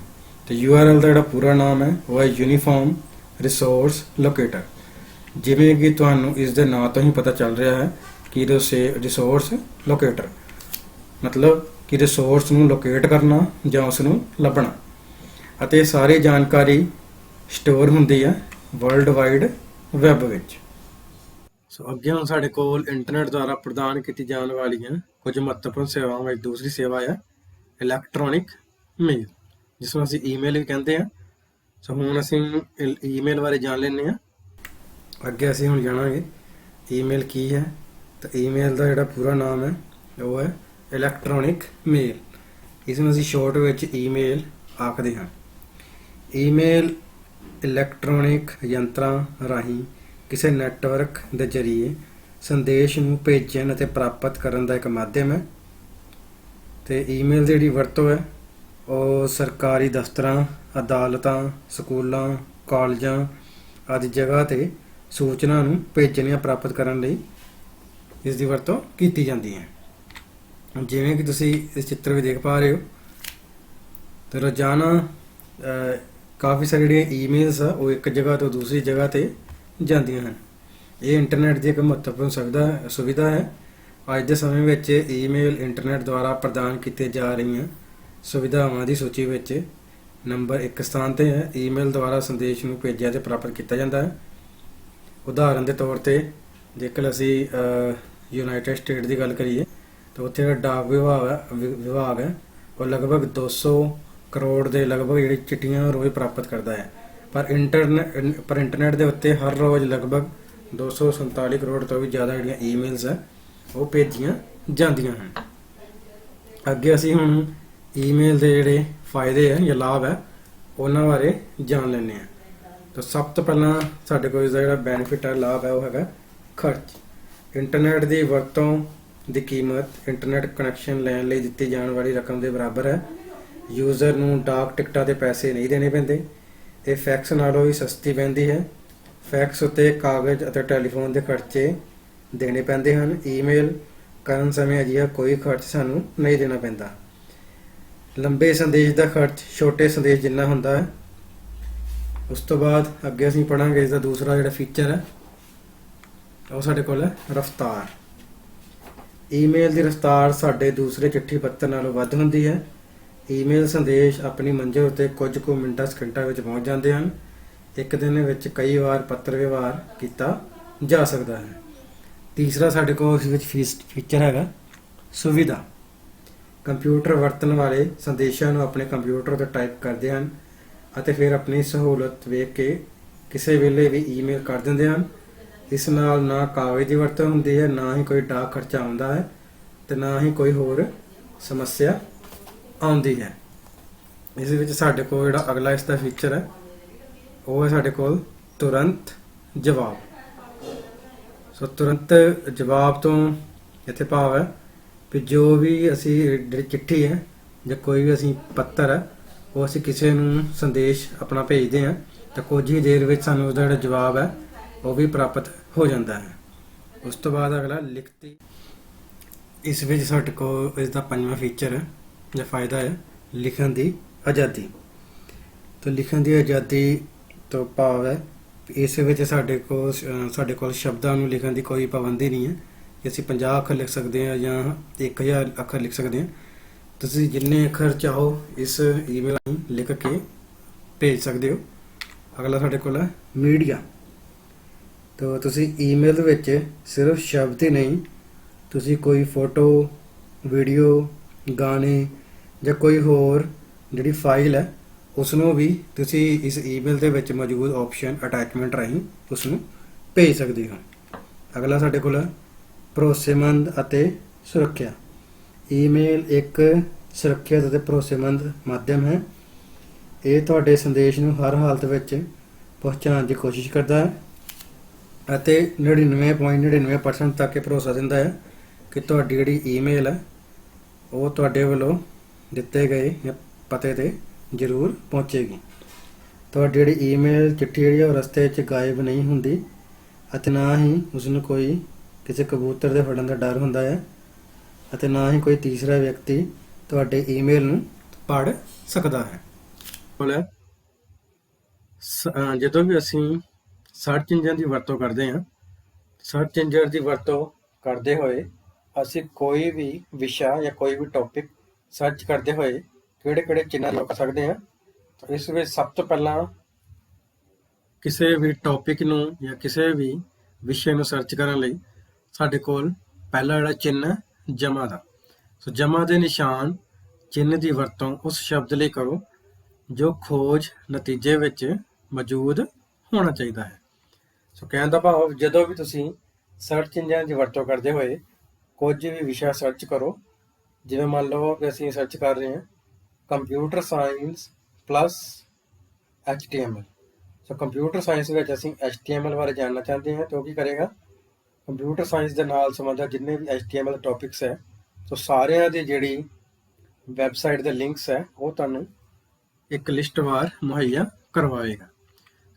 ਤੇ URL ਦਾ ਜਿਹੜਾ ਪੂਰਾ ਨਾਮ ਹੈ ਉਹ ਹੈ ਯੂਨੀਫਾਰਮ ਰਿਸੋਰਸ ਲੋਕੇਟਰ। ਜਿਵੇਂ ਕਿ ਤੁਹਾਨੂੰ ਇਸ ਦੇ ਨਾਂ ਤੋਂ ਹੀ ਪਤਾ ਚੱਲ ਰਿਹਾ ਹੈ ਕਿ ਰਿਸੋਰਸ ਲੋਕੇਟਰ ਮਤਲਬ ਕਿ ਰਿਸੋਰਸ ਨੂੰ ਲੋਕੇਟ ਕਰਨਾ ਜਾਂ ਉਸ ਨੂੰ ਲੱਭਣਾ, ਅਤੇ ਸਾਰੀ ਜਾਣਕਾਰੀ ਸਟੋਰ ਹੁੰਦੀ ਹੈ ਵਰਲਡ ਵਾਈਡ ਵੈਬ ਵਿੱਚ। ਸੋ ਅੱਗੇ ਹੁਣ ਸਾਡੇ ਕੋਲ ਇੰਟਰਨੈਟ ਦੁਆਰਾ ਪ੍ਰਦਾਨ ਕੀਤੀ ਜਾਣ ਵਾਲੀਆਂ ਕੁਝ ਮਹੱਤਵਪੂਰਨ ਸੇਵਾਵਾਂ ਵਿੱਚ ਦੂਸਰੀ ਸੇਵਾ ਹੈ ਇਲੈਕਟ੍ਰੋਨਿਕ ਮੇਲ, ਜਿਸ ਨੂੰ ਅਸੀਂ ਈਮੇਲ ਵੀ ਕਹਿੰਦੇ ਹਾਂ। ਸੋ ਹੁਣ ਅਸੀਂ ਈਮੇਲ ਬਾਰੇ ਜਾਣ ਲੈਂਦੇ ਹਾਂ। ਅੱਗੇ ਅਸੀਂ ਹੁਣ ਜਾਣਾਂਗੇ ਈਮੇਲ ਕੀ ਹੈ। ਤਾਂ ਈਮੇਲ ਦਾ ਜਿਹੜਾ ਪੂਰਾ ਨਾਮ ਹੈ ਉਹ ਹੈ ਇਲੈਕਟ੍ਰੋਨਿਕ ਮੇਲ। ਇਸ ਨੂੰ ਅਸੀਂ ਸ਼ਾਰਟ ਵਿੱਚ ਈਮੇਲ ਆਖਦੇ ਹਾਂ। ਈਮੇਲ ਇਲੈਕਟ੍ਰੋਨਿਕ ਯੰਤਰਾਂ ਰਾਹੀਂ ਕਿਸੇ ਨੈਟਵਰਕ ਦੇ ਜ਼ਰੀਏ ਸੰਦੇਸ਼ ਨੂੰ ਭੇਜਣ ਅਤੇ ਪ੍ਰਾਪਤ ਕਰਨ ਦਾ ਇੱਕ ਮਾਧਿਅਮ ਹੈ। ਤੇ ਈਮੇਲ ਦੀ ਜਿਹੜੀ ਵਰਤੋਂ ਹੈ ਉਹ ਸਰਕਾਰੀ ਦਫ਼ਤਰਾਂ, ਅਦਾਲਤਾਂ, ਸਕੂਲਾਂ, ਕਾਲਜਾਂ ਆਦਿ ਜਗ੍ਹਾ 'ਤੇ ਸੂਚਨਾ ਨੂੰ ਭੇਜਣ ਜਾਂ ਪ੍ਰਾਪਤ ਕਰਨ ਲਈ ਇਸ ਦੀ ਵਰਤੋਂ ਕੀਤੀ ਜਾਂਦੀ ਹੈ। ਜਿਵੇਂ ਕਿ ਤੁਸੀਂ ਇਸ ਚਿੱਤਰ ਵਿੱਚ ਦੇਖ ਪਾ ਰਹੇ ਹੋ, ਤੇ ਰੋਜ਼ਾਨਾ ਕਾਫੀ ਸਾਰੀ ਜਿਹੜੀਆਂ ਈਮੇਲਸ ਆ ਉਹ ਇੱਕ ਜਗ੍ਹਾ ਤੋਂ ਦੂਸਰੀ ਜਗ੍ਹਾ ਤੇ ਜਾਂਦੀਆਂ ਹਨ। ਇਹ ਇੰਟਰਨੈਟ ਦੀ ਇੱਕ ਮਹੱਤਵਪੂਰਨ ਸੁਵਿਧਾ ਹੈ। ਅੱਜ ਦੇ ਸਮੇਂ ਵਿੱਚ ਈਮੇਲ ਇੰਟਰਨੈਟ ਦੁਆਰਾ ਪ੍ਰਦਾਨ ਕੀਤੀਆਂ ਜਾ ਰਹੀਆਂ ਸੁਵਿਧਾਵਾਂ ਦੀ ਸੂਚੀ ਵਿੱਚ ਨੰਬਰ 1 ਸਥਾਨ ਤੇ ਹੈ। ਈਮੇਲ ਦੁਆਰਾ ਸੰਦੇਸ਼ ਨੂੰ ਭੇਜਿਆ ਤੇ ਪ੍ਰਾਪਤ ਕੀਤਾ ਜਾਂਦਾ ਹੈ। ਉਦਾਹਰਨ ਦੇ ਤੌਰ ਤੇ ਜੇਕਰ ਅਸੀਂ ਯੂਨਾਈਟਿਡ ਸਟੇਟ ਦੀ ਗੱਲ ਕਰੀਏ ਤਾਂ ਉੱਥੇ ਜਿਹੜਾ ਡਾਕ ਵਿਭਾਗ ਹੈ ਉਹ ਲਗਭਗ 200 ਕਰੋੜ ਦੇ ਲਗਭਗ ਜਿਹੜੀ ਚਿੱਠੀਆਂ ਰੋਜ਼ ਪ੍ਰਾਪਤ ਕਰਦਾ ਹੈ। ਪਰ ਇੰਟਰਨੈਟ ਦੇ ਉੱਤੇ ਹਰ ਰੋਜ਼ ਲਗਭਗ 247 ਕਰੋੜ ਤੋਂ ਵੀ ਜ਼ਿਆਦਾ ਜਿਹੜੀਆਂ ਈਮੇਲਸ ਹੈ ਉਹ ਭੇਜੀਆਂ ਜਾਂਦੀਆਂ ਹਨ। ਅੱਗੇ ਅਸੀਂ ਹੁਣ ਈਮੇਲ ਦੇ ਜਿਹੜੇ ਫਾਇਦੇ ਹੈ ਜਾਂ ਲਾਭ ਹੈ ਉਹਨਾਂ ਬਾਰੇ ਜਾਣ ਲੈਂਦੇ ਹਾਂ। ਤਾਂ ਸਭ ਤੋਂ ਪਹਿਲਾਂ ਸਾਡੇ ਕੋਲ ਇਸਦਾ ਜਿਹੜਾ ਬੈਨੀਫਿਟ ਹੈ, ਲਾਭ ਹੈ, ਉਹ ਹੈਗਾ ਖਰਚ। ਇੰਟਰਨੈਟ ਦੀ ਵਰਤੋਂ ਦੀ ਕੀਮਤ ਇੰਟਰਨੈਟ ਕਨੈਕਸ਼ਨ ਲੈਣ ਲਈ ਦਿੱਤੀ ਜਾਣ ਵਾਲੀ ਰਕਮ ਦੇ ਬਰਾਬਰ ਹੈ। ਯੂਜ਼ਰ ਨੂੰ ਡਾਕ ਟਿਕਟਾਂ ਦੇ ਪੈਸੇ ਨਹੀਂ ਦੇਣੇ ਪੈਂਦੇ। ਇਹ ਫੈਕਸ ਨਾਲੋਂ ਵੀ ਸਸਤੀ ਪੈਂਦੀ ਹੈ। ਫੈਕਸ ਉੱਤੇ ਕਾਗਜ਼ ਅਤੇ ਟੈਲੀਫੋਨ ਦੇ ਖਰਚੇ ਦੇਣੇ ਪੈਂਦੇ ਹਨ। ਈਮੇਲ ਕਰਨ ਸਮੇਂ ਅਜਿਹਾ ਕੋਈ ਖਰਚ ਸਾਨੂੰ ਨਹੀਂ ਦੇਣਾ ਪੈਂਦਾ। ਲੰਬੇ ਸੰਦੇਸ਼ ਦਾ ਖਰਚ ਛੋਟੇ ਸੰਦੇਸ਼ ਜਿੰਨਾ ਹੁੰਦਾ ਹੈ। ਉਸ ਤੋਂ ਬਾਅਦ ਅੱਗੇ ਅਸੀਂ ਪੜਾਂਗੇ ਇਸ ਦਾ ਦੂਸਰਾ ਜਿਹੜਾ ਫੀਚਰ ਹੈ ਉਹ ਸਾਡੇ ਕੋਲ ਹੈ ਰਫ਼ਤਾਰ। ਈਮੇਲ ਦੀ ਰਫ਼ਤਾਰ ਸਾਡੇ ਦੂਸਰੇ ਚਿੱਠੀ ਪੱਤਰ ਨਾਲੋਂ ਵੱਧ ਹੁੰਦੀ ਹੈ। ਈਮੇਲ ਸੰਦੇਸ਼ ਆਪਣੀ ਮੰਜ਼ਿਲ ਉੱਤੇ ਕੁਝ ਕੁ ਮਿੰਟਾਂ ਸਕਿੰਟਾਂ ਵਿੱਚ ਪਹੁੰਚ ਜਾਂਦੇ ਹਨ। ਇੱਕ ਦਿਨ ਵਿੱਚ ਕਈ ਵਾਰ ਪੱਤਰ ਵਿਵਹਾਰ ਕੀਤਾ ਜਾ ਸਕਦਾ ਹੈ। ਤੀਸਰਾ ਸਾਡੇ ਕੋਲ ਇਸ ਵਿੱਚ ਫੀਚਰ ਹੈਗਾ ਸੁਵਿਧਾ। ਕੰਪਿਊਟਰ ਵਰਤਣ ਵਾਲੇ ਸੰਦੇਸ਼ਾਂ ਨੂੰ ਆਪਣੇ ਕੰਪਿਊਟਰ ਤੇ ਟਾਈਪ ਕਰਦੇ ਹਨ ਅਤੇ ਫਿਰ ਆਪਣੀ ਸਹੂਲਤ ਵੇਖ ਕੇ ਕਿਸੇ ਵੇਲੇ ਵੀ ਈਮੇਲ ਕਰ ਦਿੰਦੇ ਹਨ। ਇਸ ਨਾਲ ਨਾ ਕਾਗਜ਼ ਦੀ ਵਰਤੋਂ ਹੁੰਦੀ ਹੈ, ਨਾ ਹੀ ਕੋਈ ਡਾਕ ਖਰਚਾ ਆਉਂਦਾ ਹੈ ਤੇ ਨਾ ਹੀ ਕੋਈ ਹੋਰ ਸਮੱਸਿਆ ਆਉਂਦੀ ਹੈ। ਇਸ ਵਿੱਚ ਸਾਡੇ ਕੋਲ ਜਿਹੜਾ ਅਗਲਾ ਇਸ ਦਾ ਫੀਚਰ ਹੈ ਉਹ ਹੈ ਸਾਡੇ ਕੋਲ ਤੁਰੰਤ ਜਵਾਬ। ਸੋ ਤੁਰੰਤ ਜਵਾਬ ਤੋਂ ਇੱਥੇ ਭਾਵ ਹੈ ਵੀ ਜੋ ਵੀ ਅਸੀਂ ਜਿਹੜੀ ਚਿੱਠੀ ਹੈ ਜਾਂ ਕੋਈ ਵੀ ਅਸੀਂ ਪੱਤਰ ਹੈ ਉਹ ਅਸੀਂ ਕਿਸੇ ਨੂੰ ਸੰਦੇਸ਼ ਆਪਣਾ ਭੇਜਦੇ ਹਾਂ ਤਾਂ ਕੁਝ ਹੀ ਦੇਰ ਵਿੱਚ ਸਾਨੂੰ ਉਹਦਾ ਜਿਹੜਾ ਜਵਾਬ ਹੈ ਉਹ ਵੀ ਪ੍ਰਾਪਤ ਹੋ ਜਾਂਦਾ ਹੈ। ਉਸ ਤੋਂ ਬਾਅਦ ਅਗਲਾ ਲਿਖਤੀ। ਇਸ ਵਿੱਚ ਸਾਡੇ ਕੋਲ ਇਸ ਦਾ ਪੰਜਵਾਂ ਫੀਚਰ ਹੈ ਜਾਂ ਫਾਇਦਾ ਹੈ ਲਿਖਣ ਦੀ ਆਜ਼ਾਦੀ। ਤਾਂ ਲਿਖਣ ਦੀ ਆਜ਼ਾਦੀ ਤੋਂ ਭਾਵ ਹੈ ਇਸ ਵਿੱਚ ਸਾਡੇ ਕੋਲ ਸ਼ਬਦਾਂ ਨੂੰ ਲਿਖਣ ਦੀ ਕੋਈ ਪਾਬੰਦੀ ਨਹੀਂ ਹੈ ਕਿ ਅਸੀਂ 50 ਅੱਖਰ ਲਿਖ ਸਕਦੇ ਹਾਂ ਜਾਂ 1000 ਅੱਖਰ ਲਿਖ ਸਕਦੇ ਹਾਂ। ਤੁਸੀਂ ਜਿੰਨੇ ਅੱਖਰ ਚਾਹੋ ਇਸ ਈਮੇਲ ਰਾਹੀਂ ਲਿਖ ਕੇ ਭੇਜ ਸਕਦੇ ਹੋ। ਅਗਲਾ ਸਾਡੇ ਕੋਲ ਹੈ ਮੀਡੀਆ। ਤਾਂ ਤੁਸੀਂ ਈਮੇਲ ਵਿੱਚ ਸਿਰਫ ਸ਼ਬਦ ਹੀ ਨਹੀਂ, ਤੁਸੀਂ ਕੋਈ ਫੋਟੋ, ਵੀਡੀਓ, ਗਾਣੇ ਜਾਂ ਕੋਈ ਹੋਰ ਜਿਹੜੀ ਫਾਈਲ ਹੈ ਉਸ ਨੂੰ ਵੀ ਤੁਸੀਂ ਇਸ ਈਮੇਲ ਦੇ ਵਿੱਚ ਮੌਜੂਦ ਆਪਸ਼ਨ ਅਟੈਚਮੈਂਟ ਰਾਹੀਂ ਉਸ ਨੂੰ ਭੇਜ ਸਕਦੇ ਹੋ। ਅਗਲਾ ਸਾਡੇ ਕੋਲ ਹੈ ਭਰੋਸੇਮੰਦ ਅਤੇ ਸੁਰੱਖਿਆ। ਈਮੇਲ ਇੱਕ ਸੁਰੱਖਿਅਤ ਅਤੇ ਭਰੋਸੇਮੰਦ ਮਾਧਿਅਮ ਹੈ। ਇਹ ਤੁਹਾਡੇ ਸੰਦੇਸ਼ ਨੂੰ ਹਰ ਹਾਲਤ ਵਿੱਚ ਪਹੁੰਚਾਉਣ ਦੀ ਕੋਸ਼ਿਸ਼ ਕਰਦਾ ਹੈ ਅਤੇ 99.99% ਤੱਕ ਇਹ ਭਰੋਸਾ ਦਿੰਦਾ ਹੈ ਕਿ ਤੁਹਾਡੀ ਜਿਹੜੀ ਈਮੇਲ ਹੈ ਉਹ ਤੁਹਾਡੇ ਵੱਲੋਂ ਦਿੱਤੇ ਗਏ ਜਾਂ ਪਤੇ 'ਤੇ ਜ਼ਰੂਰ ਪਹੁੰਚੇਗੀ। ਤੁਹਾਡੀ ਜਿਹੜੀ ਈਮੇਲ ਚਿੱਠੀ ਜਿਹੜੀ ਉਹ ਰਸਤੇ 'ਚ ਗਾਇਬ ਨਹੀਂ ਹੁੰਦੀ ਅਤੇ ਨਾ ਹੀ ਉਸ ਨੂੰ ਕੋਈ ਕਿਸੇ ਕਬੂਤਰ ਦੇ ਫੜਨ ਦਾ ਡਰ ਹੁੰਦਾ ਹੈ ਅਤੇ ਨਾ ਹੀ ਕੋਈ ਤੀਸਰਾ ਵਿਅਕਤੀ ਤੁਹਾਡੇ ਈਮੇਲ ਨੂੰ ਪੜ੍ਹ ਸਕਦਾ ਹੈ। ਜਦੋਂ ਵੀ ਅਸੀਂ ਸਰਚ ਇੰਜਨ ਦੀ ਵਰਤੋਂ ਕਰਦੇ ਹਾਂ, ਸਰਚ ਇੰਜਨ ਦੀ ਵਰਤੋਂ ਕਰਦੇ ਹੋਏ ਅਸੀਂ ਕੋਈ ਵੀ ਵਿਸ਼ਾ ਜਾਂ ਕੋਈ ਵੀ ਟੌਪਿਕ ਸਰਚ ਕਰਦੇ ਹੋਏ ਕਿਹੜੇ ਚਿੰਨ੍ਹ ਲਿਖ ਸਕਦੇ ਹਾਂ। ਇਸ ਵਿੱਚ ਸਭ ਤੋਂ ਪਹਿਲਾਂ ਕਿਸੇ ਵੀ ਟੌਪਿਕ ਨੂੰ ਜਾਂ ਕਿਸੇ ਵੀ ਵਿਸ਼ੇ ਨੂੰ ਸਰਚ ਕਰਨ ਲਈ ਸਾਡੇ ਕੋਲ ਪਹਿਲਾ ਜਿਹੜਾ ਚਿੰਨ੍ਹ ਜਮਾ ਦਾ। ਸੋ ਜਮਾ ਦੇ ਨਿਸ਼ਾਨ ਚਿੰਨ੍ਹ ਦੀ ਵਰਤੋਂ ਉਸ ਸ਼ਬਦ ਲਈ ਕਰੋ ਜੋ ਖੋਜ ਨਤੀਜੇ ਵਿੱਚ ਮੌਜੂਦ ਹੋਣਾ ਚਾਹੀਦਾ ਹੈ। ਸੋ ਕਹਿਣ ਦਾ ਭਾਵ ਜਦੋਂ ਵੀ ਤੁਸੀਂ ਸਰਚ ਇੰਜਨ ਦੀ ਵਰਤੋਂ ਕਰਦੇ ਹੋਏ ਕੁਝ ਵੀ ਵਿਸ਼ਾ ਸਰਚ ਕਰੋ, ਜਿਵੇਂ ਮੰਨ ਲਓ ਕਿ ਅਸੀਂ ਸਰਚ ਕਰ ਰਹੇ ਹਾਂ ਕੰਪਿਊਟਰ ਸਾਇੰਸ ਪਲੱਸ HTML। ਸੋ ਕੰਪਿਊਟਰ ਸਾਇੰਸ ਵਿੱਚ ਅਸੀਂ HTML ਬਾਰੇ ਜਾਣਨਾ ਚਾਹੁੰਦੇ ਹਾਂ ਤਾਂ ਉਹ ਕੀ ਕਰੇਗਾ, ਕੰਪਿਊਟਰ ਸਾਇੰਸ ਦੇ ਨਾਲ ਸੰਬੰਧਿਤ ਜਿੰਨੇ ਵੀ HTML ਟੌਪਿਕਸ ਹੈ ਸੋ ਸਾਰਿਆਂ ਦੀ ਜਿਹੜੀ ਵੈਬਸਾਈਟ ਦੇ ਲਿੰਕਸ ਹੈ ਉਹ ਤੁਹਾਨੂੰ ਇੱਕ ਲਿਸਟਵਾਰ ਮੁਹੱਈਆ ਕਰਵਾਏਗਾ।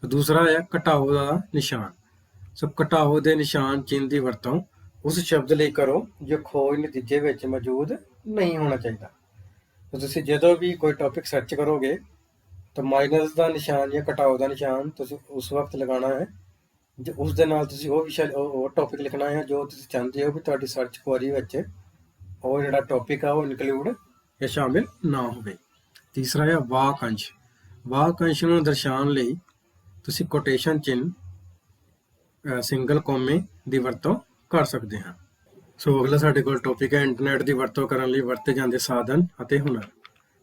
ਦੂਸਰਾ ਹੈ ਘਟਾਓ ਦਾ ਨਿਸ਼ਾਨ। ਸੋ ਘਟਾਓ ਦੇ ਨਿਸ਼ਾਨ ਚਿੰਨ੍ਹ ਦੀ ਵਰਤੋਂ ਉਸ ਸ਼ਬਦ ਲਈ ਕਰੋ ਜੋ ਖੋਜ ਨਤੀਜੇ ਵਿੱਚ ਮੌਜੂਦ ਨਹੀਂ ਹੋਣਾ ਚਾਹੀਦਾ। तो ਤੁਸੀਂ ਜਦੋਂ ਵੀ ਕੋਈ ਟੌਪਿਕ ਸਰਚ ਕਰੋਗੇ ਤਾਂ ਮਾਈਨਸ ਦਾ ਨਿਸ਼ਾਨ ਜਾਂ ਘਟਾਓ ਦਾ ਨਿਸ਼ਾਨ ਤੁਸੀਂ ਉਸ ਵਕਤ ਲਗਾਉਣਾ ਹੈ ਜੇ ਉਸ ਦੇ ਨਾਲ ਤੁਸੀਂ ਉਹ ਵਿਸ਼ਾ ਉਹ ਟੌਪਿਕ ਲਿਖਣਾ ਹੈ ਜੋ ਤੁਸੀਂ ਚਾਹੁੰਦੇ ਹੋ ਵੀ ਤੁਹਾਡੀ ਸਰਚ ਕੁਐਰੀ ਵਿੱਚ ਉਹ ਜਿਹੜਾ ਟੌਪਿਕ ਆ ਉਹ ਇਨਕਲੂਡ ਜਾਂ ਸ਼ਾਮਿਲ ਨਾ ਹੋਵੇ। ਤੀਸਰਾ ਹੈ ਵਾਕ-ਅੰਸ਼। ਵਾਕ-ਅੰਸ਼ ਨੂੰ ਦਰਸਾਉਣ ਲਈ ਤੁਸੀਂ ਕੋਟੇਸ਼ਨ ਚਿੰਨ੍ਹ ਸਿੰਗਲ ਕੋਮੇ ਦੀ ਵਰਤੋਂ ਕਰ ਸਕਦੇ ਹਾਂ। ਸੋ ਅਗਲਾ ਸਾਡੇ ਕੋਲ ਟੌਪਿਕ ਹੈ ਇੰਟਰਨੈਟ ਦੀ ਵਰਤੋਂ ਕਰਨ ਲਈ ਵਰਤੇ ਜਾਂਦੇ ਸਾਧਨ ਅਤੇ ਹੁਨਰ।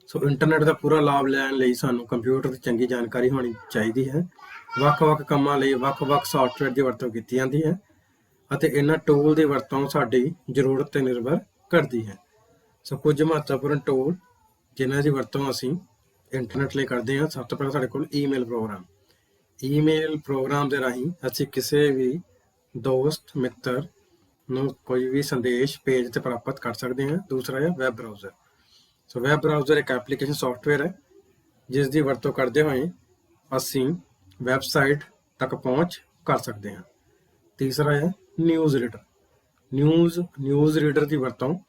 ਸੋ ਇੰਟਰਨੈਟ ਦਾ ਪੂਰਾ ਲਾਭ ਲੈਣ ਲਈ ਸਾਨੂੰ ਕੰਪਿਊਟਰ ਦੀ ਚੰਗੀ ਜਾਣਕਾਰੀ ਹੋਣੀ ਚਾਹੀਦੀ ਹੈ। ਵੱਖ-ਵੱਖ ਕੰਮਾਂ ਲਈ ਵੱਖ-ਵੱਖ ਸੌਫਟਵੇਅਰ ਦੀ ਵਰਤੋਂ ਕੀਤੀ ਜਾਂਦੀ ਹੈ ਅਤੇ ਇਹਨਾਂ ਟੂਲ ਦੀ ਵਰਤੋਂ ਸਾਡੀ ਜ਼ਰੂਰਤ 'ਤੇ ਨਿਰਭਰ ਕਰਦੀ ਹੈ। ਸੋ ਕੁਝ ਮਹੱਤਵਪੂਰਨ ਟੂਲ ਜਿਨ੍ਹਾਂ ਦੀ ਵਰਤੋਂ ਅਸੀਂ ਇੰਟਰਨੈਟ ਲਈ ਕਰਦੇ ਹਾਂ। ਸਭ ਤੋਂ ਪਹਿਲਾਂ ਸਾਡੇ ਕੋਲ ਈਮੇਲ ਪ੍ਰੋਗਰਾਮ। ਈਮੇਲ ਪ੍ਰੋਗਰਾਮ ਦੇ ਰਾਹੀਂ ਅਸੀਂ ਕਿਸੇ ਵੀ ਦੋਸਤ ਮਿੱਤਰ ਨੂੰ ਕੋਈ ਵੀ ਸੰਦੇਸ਼ ਪੇਜ 'ਤੇ ਪ੍ਰਾਪਤ ਕਰ ਸਕਦੇ ਹਾਂ। ਦੂਸਰਾ ਹੈ ਵੈਬ ਬਰਾਊਜ਼ਰ। ਸੋ ਵੈਬ ਬਰਾਊਜ਼ਰ ਇੱਕ ਐਪਲੀਕੇਸ਼ਨ ਸੌਫਟਵੇਅਰ ਹੈ ਜਿਸ ਦੀ ਵਰਤੋਂ ਕਰਦੇ ਹੋਏ ਅਸੀਂ ਵੈਬਸਾਈਟ ਤੱਕ ਪਹੁੰਚ ਕਰ ਸਕਦੇ ਹਾਂ। ਤੀਸਰਾ ਹੈ ਨਿਊਜ਼ ਰੀਡਰ। ਨਿਊਜ਼ ਰੀਡਰ ਦੀ ਵਰਤੋਂ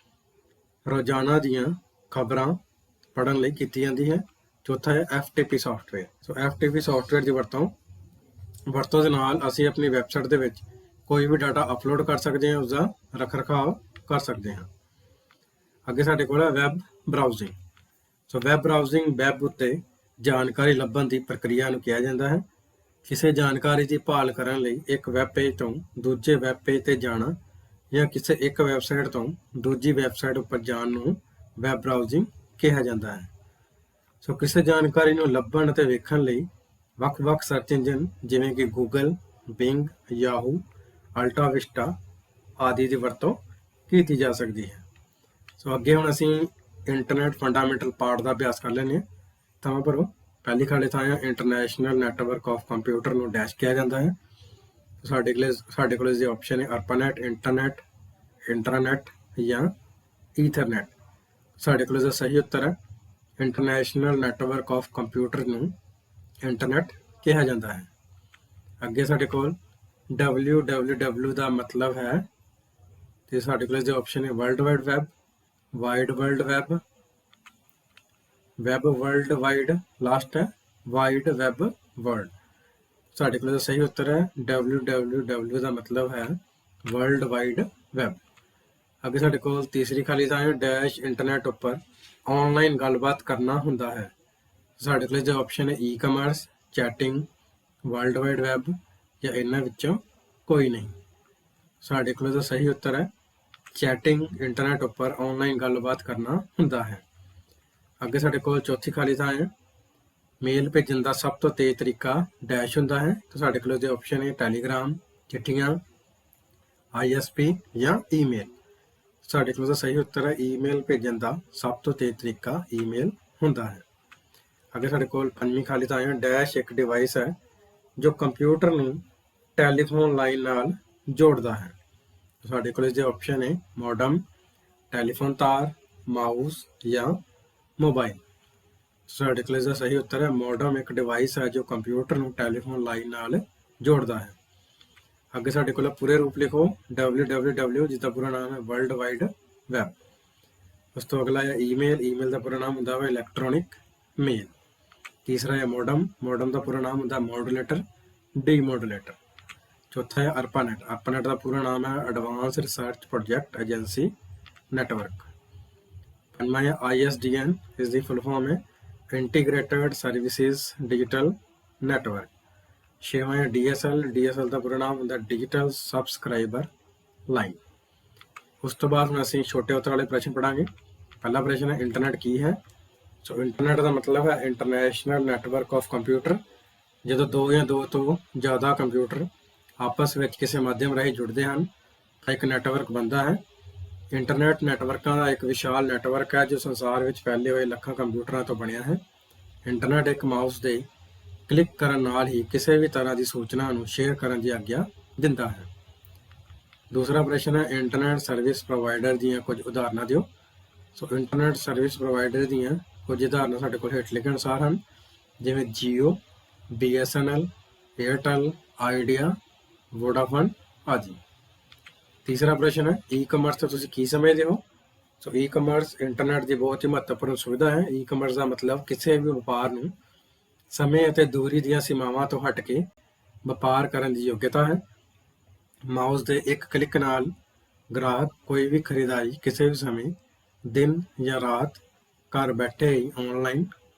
ਰੋਜ਼ਾਨਾ ਦੀਆਂ ਖਬਰਾਂ ਪੜ੍ਹਨ ਲਈ ਕੀਤੀ ਜਾਂਦੀ ਹੈ। ਚੌਥਾ ਹੈ FTP ਸੌਫਟਵੇਅਰ। ਸੋ FTP ਸੌਫਟਵੇਅਰ ਦੀ ਵਰਤੋਂ ਦੇ ਨਾਲ ਅਸੀਂ ਆਪਣੀ ਵੈਬਸਾਈਟ ਦੇ ਵਿੱਚ ਕੋਈ ਵੀ ਡਾਟਾ ਅਪਲੋਡ ਕਰ ਸਕਦੇ ਹਾਂ, ਉਸਦਾ ਰੱਖ ਰਖਾਵ ਕਰ ਸਕਦੇ ਹਾਂ। ਅੱਗੇ ਸਾਡੇ ਕੋਲ ਹੈ ਵੈਬ ਬਰਾਊਜ਼ਿੰਗ। ਸੋ ਵੈਬ ਬਰਾਊਜ਼ਿੰਗ ਵੈਬ ਉੱਤੇ ਜਾਣਕਾਰੀ ਲੱਭਣ ਦੀ ਪ੍ਰਕਿਰਿਆ ਨੂੰ ਕਿਹਾ ਜਾਂਦਾ ਹੈ। ਕਿਸੇ ਜਾਣਕਾਰੀ ਦੀ ਭਾਲ ਕਰਨ ਲਈ ਇੱਕ ਵੈਬ ਪੇਜ ਤੋਂ ਦੂਜੇ ਵੈਬ ਪੇਜ 'ਤੇ ਜਾਣਾ ਜਾਂ ਕਿਸੇ ਇੱਕ ਵੈਬਸਾਈਟ ਤੋਂ ਦੂਜੀ ਵੈਬਸਾਈਟ ਉੱਪਰ ਜਾਣ ਨੂੰ ਵੈਬ ਬਰਾਊਜ਼ਿੰਗ ਕਿਹਾ ਜਾਂਦਾ ਹੈ। ਸੋ ਕਿਸੇ ਜਾਣਕਾਰੀ ਨੂੰ ਲੱਭਣ ਅਤੇ ਵੇਖਣ ਲਈ ਵੱਖ-ਵੱਖ ਸਰਚ ਇੰਜਨ ਜਿਵੇਂ ਕਿ Google, being, Yahoo, ultra Vista ਆਦਿ ਦੀ ਵਰਤੋਂ ਕੀਤੀ ਜਾ ਸਕਦੀ ਹੈ। ਸੋ ਅੱਗੇ ਹੁਣ ਅਸੀਂ ਇੰਟਰਨੈਟ ਫੰਡਾਮੈਂਟਲ ਪਾਰਟ ਦਾ ਅਭਿਆਸ ਕਰ ਲੈਂਦੇ ਹਾਂ। ਤਾਂ ਭਰੋ ਪਹਿਲੀ ਖਾਲੀ ਥਾਂ ਹੈ ਇੰਟਰਨੈਸ਼ਨਲ ਨੈਟਵਰਕ ਆਫ ਕੰਪਿਊਟਰ ਨੂੰ ਡੈਸ਼ ਕਿਹਾ ਜਾਂਦਾ ਹੈ। ਸਾਡੇ ਕੋਲ ਇਸ ਦੇ ਆਪਸ਼ਨ ਹੈ ਅਰਪਾਨੈਟ, ਇੰਟਰਨੈਟ ਜਾਂ ਈਥਰਨੈਟ। ਸਾਡੇ ਕੋਲ ਇਸਦਾ ਸਹੀ ਉੱਤਰ ਹੈ ਇੰਟਰਨੈਸ਼ਨਲ ਨੈਟਵਰਕ ਆਫ ਕੰਪਿਊਟਰ ਨੂੰ ਇੰਟਰਨੈਟ ਕਿਹਾ ਜਾਂਦਾ ਹੈ। ਅੱਗੇ ਸਾਡੇ ਕੋਲ www ਦਾ ਮਤਲਬ ਹੈ ਤੇ ਸਾਡੇ ਕੋਲ ਇਸਦੇ ਆਪਸ਼ਨ ਹੈ world wide web, wide world web, web world wide, last ਹੈ ਵਾਈਡ ਵੈਬ ਵਰਲਡ। ਸਾਡੇ ਕੋਲ ਸਹੀ ਉੱਤਰ ਹੈ www ਦਾ ਮਤਲਬ ਹੈ ਵਰਲਡ ਵਾਈਡ ਵੈਬ। ਅੱਗੇ ਸਾਡੇ ਕੋਲ ਤੀਸਰੀ ਖਾਲੀ ਥਾਂ ਹੈ ਡੈਸ਼ ਇੰਟਰਨੈਟ ਉੱਪਰ ਆਨਲਾਈਨ ਗੱਲਬਾਤ ਕਰਨਾ ਹੁੰਦਾ ਹੈ। ਸਾਡੇ ਕੋਲ ਇਸਦਾ ਆਪਸ਼ਨ ਹੈ ਈ-ਕਮਰਸ, ਚੈਟਿੰਗ, ਵਰਲਡ ਵਾਈਡ ਵੈਬ ਜਾਂ ਇਹਨਾਂ ਵਿੱਚੋਂ ਕੋਈ ਨਹੀਂ। ਸਾਡੇ ਕੋਲ ਇਸਦਾ ਸਹੀ ਉੱਤਰ ਹੈ ਚੈਟਿੰਗ ਇੰਟਰਨੈਟ ਉੱਪਰ ਆਨਲਾਈਨ ਗੱਲਬਾਤ ਕਰਨਾ ਹੁੰਦਾ ਹੈ। ਅੱਗੇ ਸਾਡੇ ਕੋਲ ਚੌਥੀ ਖਾਲੀ ਥਾਂ ਹੈ ਮੇਲ ਭੇਜਣ ਦਾ ਸਭ ਤੋਂ ਤੇਜ਼ ਤਰੀਕਾ ਡੈਸ਼ ਹੁੰਦਾ ਹੈ। ਤਾਂ ਸਾਡੇ ਕੋਲ ਇਸਦੇ ਆਪਸ਼ਨ ਹੈ ਟੈਲੀਗ੍ਰਾਮ, ਚਿੱਠੀਆਂ, ISP ਜਾਂ ਈਮੇਲ। ਸਾਡੇ ਕੋਲ ਦਾ ਸਹੀ ਉੱਤਰ ਹੈ ਈਮੇਲ ਭੇਜਣ ਦਾ ਸਭ ਤੋਂ ਤੇਜ਼ ਤਰੀਕਾ ਈਮੇਲ ਹੁੰਦਾ ਹੈ। ਅੱਗੇ ਸਾਡੇ ਕੋਲ ਪੰਜਵੀਂ ਖਾਲੀ ਥਾਂ ਹੈ ਡੈਸ਼ ਇੱਕ ਡਿਵਾਈਸ ਹੈ ਜੋ ਕੰਪਿਊਟਰ ਨੂੰ ਟੈਲੀਫੋਨ ਲਾਈਨ ਨਾਲ ਜੋੜਦਾ ਹੈ। ਸਾਡੇ ਕੋਲ ਇਸਦੇ ਆਪਸ਼ਨ ਹੈ ਮੋਡਮ, ਟੈਲੀਫੋਨ ਤਾਰ, ਮਾਊਸ ਜਾਂ ਮੋਬਾਈਲ। ਸਾਡੇ ਕੋਲ ਇਸਦਾ ਸਹੀ ਉੱਤਰ ਹੈ ਮੋਡਮ ਇੱਕ ਡਿਵਾਈਸ ਹੈ ਜੋ ਕੰਪਿਊਟਰ ਨੂੰ ਟੈਲੀਫੋਨ ਲਾਈਨ ਨਾਲ ਜੋੜਦਾ ਹੈ। ਅੱਗੇ ਸਾਡੇ ਕੋਲ ਪੂਰੇ ਰੂਪ ਲਿਖੋ www ਜਿਸਦਾ ਪੂਰਾ ਨਾਮ ਹੈ ਵਰਲਡ ਵਾਈਡ ਵੈਬ। ਉਸ ਤੋਂ ਅਗਲਾ ਹੈ ਈਮੇਲ ਦਾ ਪੂਰਾ ਨਾਮ ਹੁੰਦਾ ਹੈ ਇਲੈਕਟ੍ਰੋਨਿਕ ਮੇਲ। ਤੀਸਰਾ ਹੈ ਮੋਡਮ ਦਾ ਪੂਰਾ ਨਾਮ ਹੁੰਦਾ ਮੋਡੂਲੇਟਰ, ਡੀਮੋਡੂਲੇਟਰ। ਚੌਥਾ ਹੈ ਅਰਪਾਨੈਟ ਦਾ ਪੂਰਾ ਨਾਮ ਹੈ advance research project agency network. ਪੰਜਵਾਂ ਹੈ ISDN, ਇਸ ਦੀ ਫੁੱਲ ਫਾਰਮ ਹੈ ਇੰਟੀਗ੍ਰੇਟਡ ਸਰਵਿਸਿਜ਼ ਡਿਜੀਟਲ ਨੈਟਵਰਕ। ਛੇਵਾਂ ਹੈ DSL ਦਾ ਪੂਰਾ ਨਾਮ ਹੁੰਦਾ ਡਿਜੀਟਲ ਸਬਸਕ੍ਰਾਈਬਰ ਲਾਈਨ। ਉਸ ਤੋਂ ਬਾਅਦ ਹੁਣ ਅਸੀਂ ਛੋਟੇ ਉੱਤਰ ਵਾਲੇ ਪ੍ਰਸ਼ਨ ਪੜਾਂਗੇ। ਪਹਿਲਾ ਪ੍ਰਸ਼ਨ ਹੈ ਇੰਟਰਨੈਟ ਕੀ ਹੈ। ਸੋ ਇੰਟਰਨੈਟ ਦਾ ਮਤਲਬ ਹੈ ਇੰਟਰਨੈਸ਼ਨਲ ਨੈਟਵਰਕ ਆਫ ਕੰਪਿਊਟਰ। ਜਦੋਂ ਦੋ ਜਾਂ ਦੋ ਤੋਂ ਜ਼ਿਆਦਾ ਕੰਪਿਊਟਰ ਆਪਸ ਵਿੱਚ ਕਿਸੇ ਮਾਧਿਅਮ ਰਾਹੀਂ ਜੁੜਦੇ ਹਨ ਤਾਂ ਇੱਕ ਨੈਟਵਰਕ ਬਣਦਾ ਹੈ। ਇੰਟਰਨੈਟ ਨੈਟਵਰਕਾਂ ਦਾ ਇੱਕ ਵਿਸ਼ਾਲ ਨੈਟਵਰਕ ਹੈ ਜੋ ਸੰਸਾਰ ਵਿੱਚ ਫੈਲੇ ਹੋਏ ਲੱਖਾਂ ਕੰਪਿਊਟਰਾਂ ਤੋਂ ਬਣਿਆ ਹੈ। ਇੰਟਰਨੈਟ ਇੱਕ ਮਾਊਸ ਦੇ ਕਲਿੱਕ ਕਰਨ ਨਾਲ ਹੀ ਕਿਸੇ ਵੀ ਤਰ੍ਹਾਂ ਦੀ ਸੂਚਨਾ ਨੂੰ ਸ਼ੇਅਰ ਕਰਨ ਦੀ ਆਗਿਆ ਦਿੰਦਾ ਹੈ। ਦੂਸਰਾ ਪ੍ਰਸ਼ਨ ਹੈ ਇੰਟਰਨੈਟ ਸਰਵਿਸ ਪ੍ਰੋਵਾਈਡਰ ਦੀਆਂ ਕੁਝ ਉਦਾਹਰਨਾਂ ਦਿਓ। ਸੋ ਇੰਟਰਨੈਟ ਸਰਵਿਸ ਪ੍ਰੋਵਾਈਡਰ ਦੀਆਂ ਕੁਝ ਉਦਾਹਰਨਾਂ ਸਾਡੇ ਕੋਲ ਹੇਠ ਲਿਖੇ ਅਨੁਸਾਰ ਹਨ, ਜਿਵੇਂ JIO, BSNL, Airtel, idea, Vodafone ਆਦਿ। ਤੀਸਰਾ ਪ੍ਰਸ਼ਨ ਹੈ ਈ-ਕਮਰਸ ਤੋਂ ਤੁਸੀਂ ਕੀ ਸਮਝਦੇ ਹੋ? ਸੋ ਈ-ਕਮਰਸ ਇੰਟਰਨੈਟ ਦੀ ਬਹੁਤ ਹੀ ਮਹੱਤਵਪੂਰਨ ਸੁਵਿਧਾ ਹੈ। ਈ-ਕਮਰਸ ਦਾ ਮਤਲਬ ਕਿਸੇ ਵੀ ਵਪਾਰ ਨੂੰ ਸਮੇਂ ਅਤੇ ਦੂਰੀ ਦੀਆਂ ਸੀਮਾਵਾਂ ਤੋਂ ਹਟ ਕੇ ਵਪਾਰ ਕਰਨ ਦੀ ਯੋਗਤਾ ਹੈ। ਮਾਊਸ ਦੇ ਇੱਕ ਕਲਿੱਕ ਨਾਲ ਗ੍ਰਾਹਕ ਕੋਈ ਵੀ ਖਰੀਦਾਰੀ ਕਿਸੇ ਵੀ ਸਮੇਂ, ਦਿਨ ਜਾਂ ਰਾਤ ਘਰ ਬੈਠੇ ਹੀ ਆਨਲਾਈਨ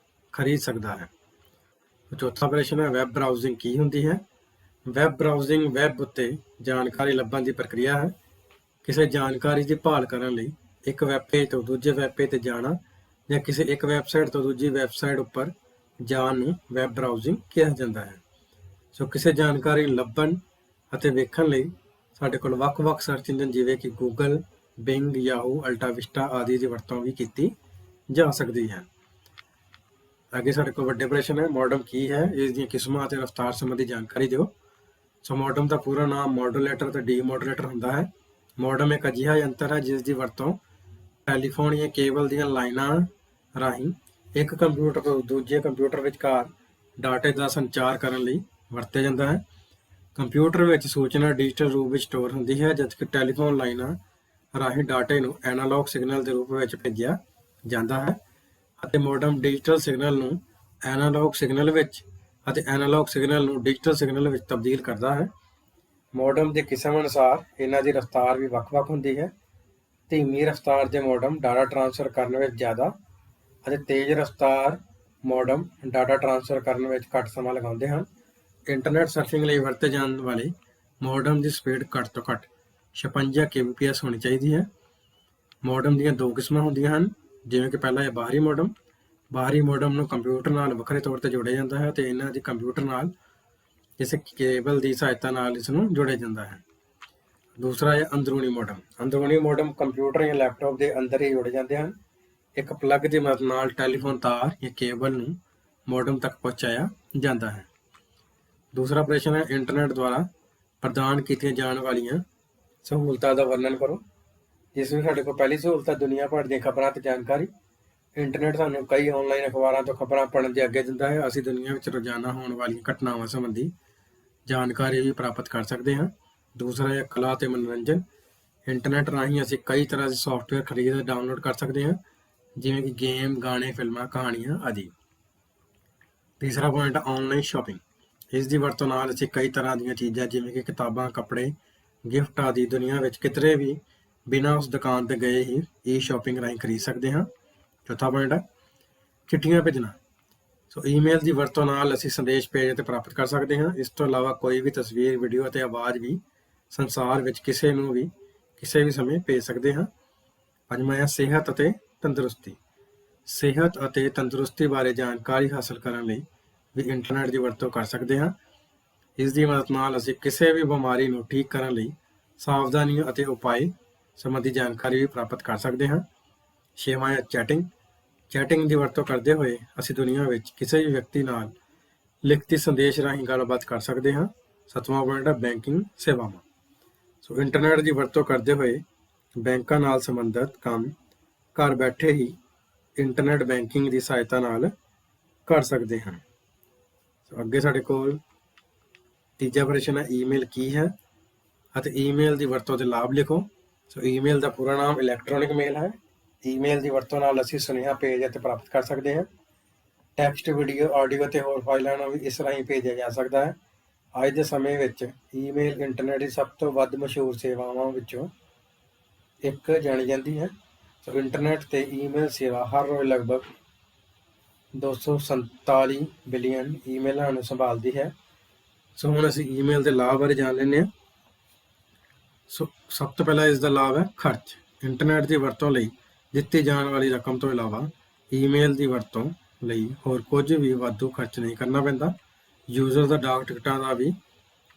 ਖਰੀਦ ਸਕਦਾ ਹੈ। ਚੌਥਾ ਪ੍ਰਸ਼ਨ ਹੈ ਵੈਬ ਬਰਾਊਜ਼ਿੰਗ ਕੀ ਹੁੰਦੀ ਹੈ? ਵੈਬ ਬਰਾਊਜ਼ਿੰਗ ਵੈਬ ਉੱਤੇ ਜਾਣਕਾਰੀ ਲੱਭਣ ਦੀ ਪ੍ਰਕਿਰਿਆ ਹੈ। ਕਿਸੇ ਜਾਣਕਾਰੀ ਦੀ ਭਾਲ ਕਰਨ ਲਈ ਇੱਕ ਵੈਬ ਪੇਜ ਤੋਂ ਦੂਜੇ ਵੈਬ ਪੇਜ ਤੇ ਜਾਣਾ ਜਾਂ ਕਿਸੇ ਇੱਕ ਵੈਬਸਾਈਟ ਤੋਂ ਦੂਜੀ ਵੈਬਸਾਈਟ ਉੱਪਰ ਜਾਣ ਨੂੰ ਵੈਬ ਬਰਾਊਜ਼ਿੰਗ ਕਿਹਾ ਜਾਂਦਾ ਹੈ। ਸੋ ਕਿਸੇ ਜਾਣਕਾਰੀ ਲੱਭਣ ਅਤੇ ਵੇਖਣ ਲਈ ਸਾਡੇ ਕੋਲ ਵੱਖ-ਵੱਖ ਸਰਚ ਇੰਜਨ ਜਿਵੇਂ ਕਿ Google, being, Yahoo, ultra Vista ਆਦਿ ਦੀ ਵਰਤੋਂ ਵੀ ਕੀਤੀ ਜਾ ਸਕਦੀ ਹੈ। ਅੱਗੇ ਸਾਡੇ ਕੋਲ ਵੱਡੇ ਪ੍ਰਸ਼ਨ ਹੈ ਮੋਡਮ ਕੀ ਹੈ? ਇਸ ਦੀਆਂ ਕਿਸਮਾਂ ਅਤੇ ਰਫ਼ਤਾਰ ਸੰਬੰਧੀ ਜਾਣਕਾਰੀ ਦਿਓ। ਸੋ ਮੋਡਮ ਦਾ ਪੂਰਾ ਨਾਮ ਮੋਡੂਲੇਟਰ ਅਤੇ ਡੀਮੋਡੂਲੇਟਰ ਹੁੰਦਾ ਹੈ। ਮੋਡਮ ਇੱਕ ਅਜਿਹਾ ਯੰਤਰ ਹੈ ਜਿਸ ਦੀ ਵਰਤੋਂ ਟੈਲੀਫੋਨ ਜਾਂ ਕੇਬਲ ਦੀਆਂ ਲਾਈਨਾਂ ਰਾਹੀਂ ਇੱਕ ਕੰਪਿਊਟਰ ਤੋਂ ਦੂਜੇ ਕੰਪਿਊਟਰ ਵਿਚਕਾਰ ਡਾਟੇ ਦਾ ਸੰਚਾਰ ਕਰਨ ਲਈ ਵਰਤਿਆ ਜਾਂਦਾ ਹੈ। ਕੰਪਿਊਟਰ ਵਿੱਚ ਸੂਚਨਾ ਡਿਜੀਟਲ ਰੂਪ ਵਿੱਚ ਸਟੋਰ ਹੁੰਦੀ ਹੈ, ਜਦਕਿ ਟੈਲੀਫੋਨ ਲਾਈਨਾਂ ਰਾਹੀਂ ਡਾਟੇ ਨੂੰ ਐਨਾਲੌਗ ਸਿਗਨਲ ਦੇ ਰੂਪ ਵਿੱਚ ਭੇਜਿਆ ਜਾਂਦਾ ਹੈ ਅਤੇ ਮੋਡਮ ਡਿਜੀਟਲ ਸਿਗਨਲ ਨੂੰ ਐਨਾਲੌਗ ਸਿਗਨਲ ਵਿੱਚ ਅਤੇ ਐਨਾਲੌਗ ਸਿਗਨਲ ਨੂੰ ਡਿਜੀਟਲ ਸਿਗਨਲ ਵਿੱਚ ਤਬਦੀਲ ਕਰਦਾ ਹੈ। ਮੋਡਮ ਦੀ ਕਿਸਮ ਅਨੁਸਾਰ ਇਹਨਾਂ ਦੀ ਰਫ਼ਤਾਰ ਵੀ ਵੱਖ-ਵੱਖ ਹੁੰਦੀ ਹੈ। ਧੀਮੀ ਰਫ਼ਤਾਰ ਦੇ ਮੋਡਮ ਡਾਟਾ ਟ੍ਰਾਂਸਫਰ ਕਰਨ ਵਿੱਚ ਜ਼ਿਆਦਾ ਅਤੇ ਤੇਜ਼ ਰਫ਼ਤਾਰ ਮੋਡਮ ਡਾਟਾ ਟ੍ਰਾਂਸਫਰ ਕਰਨ ਵਿੱਚ ਘੱਟ ਸਮਾਂ ਲਗਾਉਂਦੇ ਹਨ। ਇੰਟਰਨੈਟ ਸਰਫਿੰਗ ਲਈ ਵਰਤੇ ਜਾਣ ਵਾਲੇ ਮੋਡਮ ਦੀ ਸਪੀਡ ਘੱਟ ਤੋਂ ਘੱਟ 56 kbps ਹੋਣੀ ਚਾਹੀਦੀ ਹੈ। ਮੋਡਮ ਦੀਆਂ ਦੋ ਕਿਸਮਾਂ ਹੁੰਦੀਆਂ ਹਨ, ਜਿਵੇਂ ਕਿ ਪਹਿਲਾ ਹੈ ਬਾਹਰੀ ਮੋਡਮ। ਬਾਹਰੀ ਮੋਡਮ ਨੂੰ ਕੰਪਿਊਟਰ ਨਾਲ ਵੱਖਰੇ ਤੌਰ ਤੇ ਜੋੜਿਆ ਜਾਂਦਾ ਹੈ ਅਤੇ ਇਹਨਾਂ ਦੀ ਕੰਪਿਊਟਰ ਨਾਲ ਕਿਸੇ ਕੇਬਲ ਦੀ ਸਹਾਇਤਾ ਨਾਲ ਇਸ ਨੂੰ ਜੋੜਿਆ ਜਾਂਦਾ ਹੈ। ਦੂਸਰਾ ਹੈ ਅੰਦਰੂਨੀ ਮੋਡਮ। ਅੰਦਰੂਨੀ ਮੋਡਮ ਕੰਪਿਊਟਰ ਜਾਂ ਲੈਪਟਾਪ ਦੇ ਅੰਦਰ ਹੀ ਜੋੜੇ ਜਾਂਦੇ ਹਨ। ਇੱਕ ਪਲੱਗ ਦੀ ਮਦਦ ਨਾਲ ਟੈਲੀਫੋਨ ਤਾਰ ਜਾਂ ਕੇਬਲ ਨੂੰ ਮੋਡਮ ਤੱਕ ਪਹੁੰਚਾਇਆ ਜਾਂਦਾ ਹੈ। ਦੂਸਰਾ ਪ੍ਰਸ਼ਨ ਹੈ ਇੰਟਰਨੈਟ ਦੁਆਰਾ ਪ੍ਰਦਾਨ ਕੀਤੀਆਂ ਜਾਣ ਵਾਲੀਆਂ ਸਹੂਲਤਾਂ ਦਾ ਵਰਣਨ ਕਰੋ। ਜਿਸ ਵਿੱਚ ਸਾਡੇ ਕੋਲ ਪਹਿਲੀ ਸਹੂਲਤ ਹੈ ਦੁਨੀਆ ਭਰ ਦੀਆਂ ਖਬਰਾਂ ਤੇ ਜਾਣਕਾਰੀ। ਇੰਟਰਨੈਟ ਸਾਨੂੰ ਕਈ ਆਨਲਾਈਨ ਅਖਬਾਰਾਂ ਤੋਂ ਖਬਰਾਂ ਪੜ੍ਹਨ ਦੇ ਅੱਗੇ ਦਿੰਦਾ ਹੈ। ਅਸੀਂ ਦੁਨੀਆ ਵਿੱਚ ਰੋਜ਼ਾਨਾ ਹੋਣ ਵਾਲੀਆਂ ਘਟਨਾਵਾਂ ਸੰਬੰਧੀ ਜਾਣਕਾਰੀ ਵੀ ਪ੍ਰਾਪਤ ਕਰ ਸਕਦੇ ਹਾਂ। ਦੂਸਰਾ ਹੈ ਕਲਾ ਅਤੇ ਮਨੋਰੰਜਨ। ਇੰਟਰਨੈਟ ਰਾਹੀਂ ਅਸੀਂ ਕਈ ਤਰ੍ਹਾਂ ਦੇ ਸੌਫਟਵੇਅਰ ਖਰੀਦ ਡਾਊਨਲੋਡ ਕਰ ਸਕਦੇ ਹਾਂ, ਜਿਵੇਂ ਕਿ ਗੇਮ, ਗਾਣੇ, ਫਿਲਮਾਂ, ਕਹਾਣੀਆਂ ਆਦਿ। ਤੀਸਰਾ ਪੁਆਇੰਟ ਆਨਲਾਈਨ ਸ਼ਾਪਿੰਗ। ਇਸ ਦੀ ਵਰਤੋਂ ਨਾਲ ਅਸੀਂ ਕਈ ਤਰ੍ਹਾਂ ਦੀਆਂ ਚੀਜ਼ਾਂ ਜਿਵੇਂ ਕਿ ਕਿਤਾਬਾਂ, ਕੱਪੜੇ, ਗਿਫਟ ਆਦਿ ਦੁਨੀਆ ਵਿੱਚ ਕਿਧਰੇ ਵੀ ਬਿਨਾਂ ਉਸ ਦੁਕਾਨ ਤੇ ਗਏ ਹੀ ਈ ਸ਼ਾਪਿੰਗ ਰਾਹੀਂ ਖਰੀਦ ਸਕਦੇ ਹਾਂ। ਚੌਥਾ ਪੁਆਇੰਟ ਹੈ ਚਿੱਠੀਆਂ ਭੇਜਣਾ। ਸੋ ਈਮੇਲ ਦੀ ਵਰਤੋਂ ਨਾਲ ਅਸੀਂ ਸੰਦੇਸ਼ ਭੇਜ ਅਤੇ ਪ੍ਰਾਪਤ ਕਰ ਸਕਦੇ ਹਾਂ। ਇਸ ਤੋਂ ਇਲਾਵਾ ਕੋਈ ਵੀ ਤਸਵੀਰ, ਵੀਡੀਓ ਅਤੇ ਆਵਾਜ਼ ਵੀ ਸੰਸਾਰ ਵਿੱਚ ਕਿਸੇ ਨੂੰ ਵੀ ਕਿਸੇ ਵੀ ਸਮੇਂ ਭੇਜ ਸਕਦੇ ਹਾਂ। ਪੰਜਵਾਂ ਹੈ ਸਿਹਤ ਅਤੇ ਤੰਦਰੁਸਤੀ। ਸਿਹਤ ਅਤੇ ਤੰਦਰੁਸਤੀ ਬਾਰੇ ਜਾਣਕਾਰੀ ਹਾਸਲ ਕਰਨ ਲਈ ਵੀ ਇੰਟਰਨੈਟ ਦੀ ਵਰਤੋਂ ਕਰ ਸਕਦੇ ਹਾਂ। ਇਸ ਦੀ ਮਦਦ ਨਾਲ ਅਸੀਂ ਕਿਸੇ ਵੀ ਬਿਮਾਰੀ ਨੂੰ ਠੀਕ ਕਰਨ ਲਈ ਸਾਵਧਾਨੀਆਂ ਅਤੇ ਉਪਾਅ ਸੰਬੰਧੀ ਜਾਣਕਾਰੀ ਵੀ ਪ੍ਰਾਪਤ ਕਰ ਸਕਦੇ ਹਾਂ। ਛੇਵਾਂ ਹੈ ਚੈਟਿੰਗ। ਚੈਟਿੰਗ ਦੀ ਵਰਤੋਂ ਕਰਦੇ ਹੋਏ ਅਸੀਂ ਦੁਨੀਆ ਵਿੱਚ ਕਿਸੇ ਵੀ ਵਿਅਕਤੀ ਨਾਲ ਲਿਖਤੀ ਸੰਦੇਸ਼ ਰਾਹੀਂ ਗੱਲਬਾਤ ਕਰ ਸਕਦੇ ਹਾਂ। ਸੱਤਵਾਂ ਪੁਆਇੰਟ ਹੈ ਬੈਂਕਿੰਗ ਸੇਵਾਵਾਂ। ਸੋ ਇੰਟਰਨੈਟ ਦੀ ਵਰਤੋਂ ਕਰਦੇ ਹੋਏ ਬੈਂਕਾਂ ਨਾਲ ਸੰਬੰਧਿਤ ਕੰਮ ਘਰ ਬੈਠੇ ਹੀ ਇੰਟਰਨੈਟ ਬੈਂਕਿੰਗ ਦੀ ਸਹਾਇਤਾ ਨਾਲ ਕਰ ਸਕਦੇ ਹਾਂ। ਸੋ ਅੱਗੇ ਸਾਡੇ ਕੋਲ ਤੀਜਾ ਪ੍ਰਸ਼ਨ ਹੈ ਈਮੇਲ ਕੀ ਹੈ ਅਤੇ ਈਮੇਲ ਦੀ ਵਰਤੋਂ ਦੇ ਲਾਭ ਲਿਖੋ। ਸੋ ਈਮੇਲ ਦਾ ਪੂਰਾ ਨਾਮ ਇਲੈਕਟ੍ਰੋਨਿਕ ਮੇਲ ਹੈ। ਈਮੇਲ ਦੀ ਵਰਤੋਂ ਨਾਲ ਅਸੀਂ ਸੁਨੇਹਾ ਭੇਜ ਅਤੇ ਪ੍ਰਾਪਤ ਕਰ ਸਕਦੇ ਹਾਂ। ਟੈਕਸਟ, ਵੀਡੀਓ, ਆਡੀਓ ਅਤੇ ਹੋਰ ਫਾਈਲਾਂ ਨੂੰ ਵੀ ਇਸ ਰਾਹੀਂ ਭੇਜਿਆ ਜਾ ਸਕਦਾ ਹੈ। ਅੱਜ ਦੇ ਸਮੇਂ ਵਿੱਚ ਈਮੇਲ ਇੰਟਰਨੈਟ ਦੀ ਸਭ ਤੋਂ ਵੱਧ ਮਸ਼ਹੂਰ ਸੇਵਾਵਾਂ ਵਿੱਚੋਂ ਇੱਕ ਜਾਣੀ ਜਾਂਦੀ ਹੈ। ਸੋ ਇੰਟਰਨੈਟ ਤੇ ਈਮੇਲ ਸੇਵਾ ਹਰ ਰੋਜ਼ ਲਗਭਗ 247 ਬਿਲੀਅਨ ਈਮੇਲਾਂ ਨੂੰ ਸੰਭਾਲਦੀ ਹੈ। ਸੋ ਹੁਣ ਅਸੀਂ ਈਮੇਲ ਦੇ ਲਾਭ ਬਾਰੇ ਜਾਣ ਲੈਂਦੇ ਹਾਂ। ਸੋ ਸਭ ਤੋਂ ਪਹਿਲਾਂ ਇਸ ਦਾ ਲਾਭ ਹੈ ਖਰਚ। ਇੰਟਰਨੈਟ ਦੀ ਵਰਤੋਂ ਲਈ ਦਿੱਤੀ ਜਾਣ ਵਾਲੀ ਰਕਮ ਤੋਂ ਇਲਾਵਾ ਈਮੇਲ ਦੀ ਵਰਤੋਂ ਲਈ ਹੋਰ ਕੁਝ ਵੀ ਵਾਧੂ ਖਰਚ ਨਹੀਂ ਕਰਨਾ ਪੈਂਦਾ। ਯੂਜ਼ਰ ਦਾ ਡਾਕ ਟਿਕਟਾਂ ਦਾ ਵੀ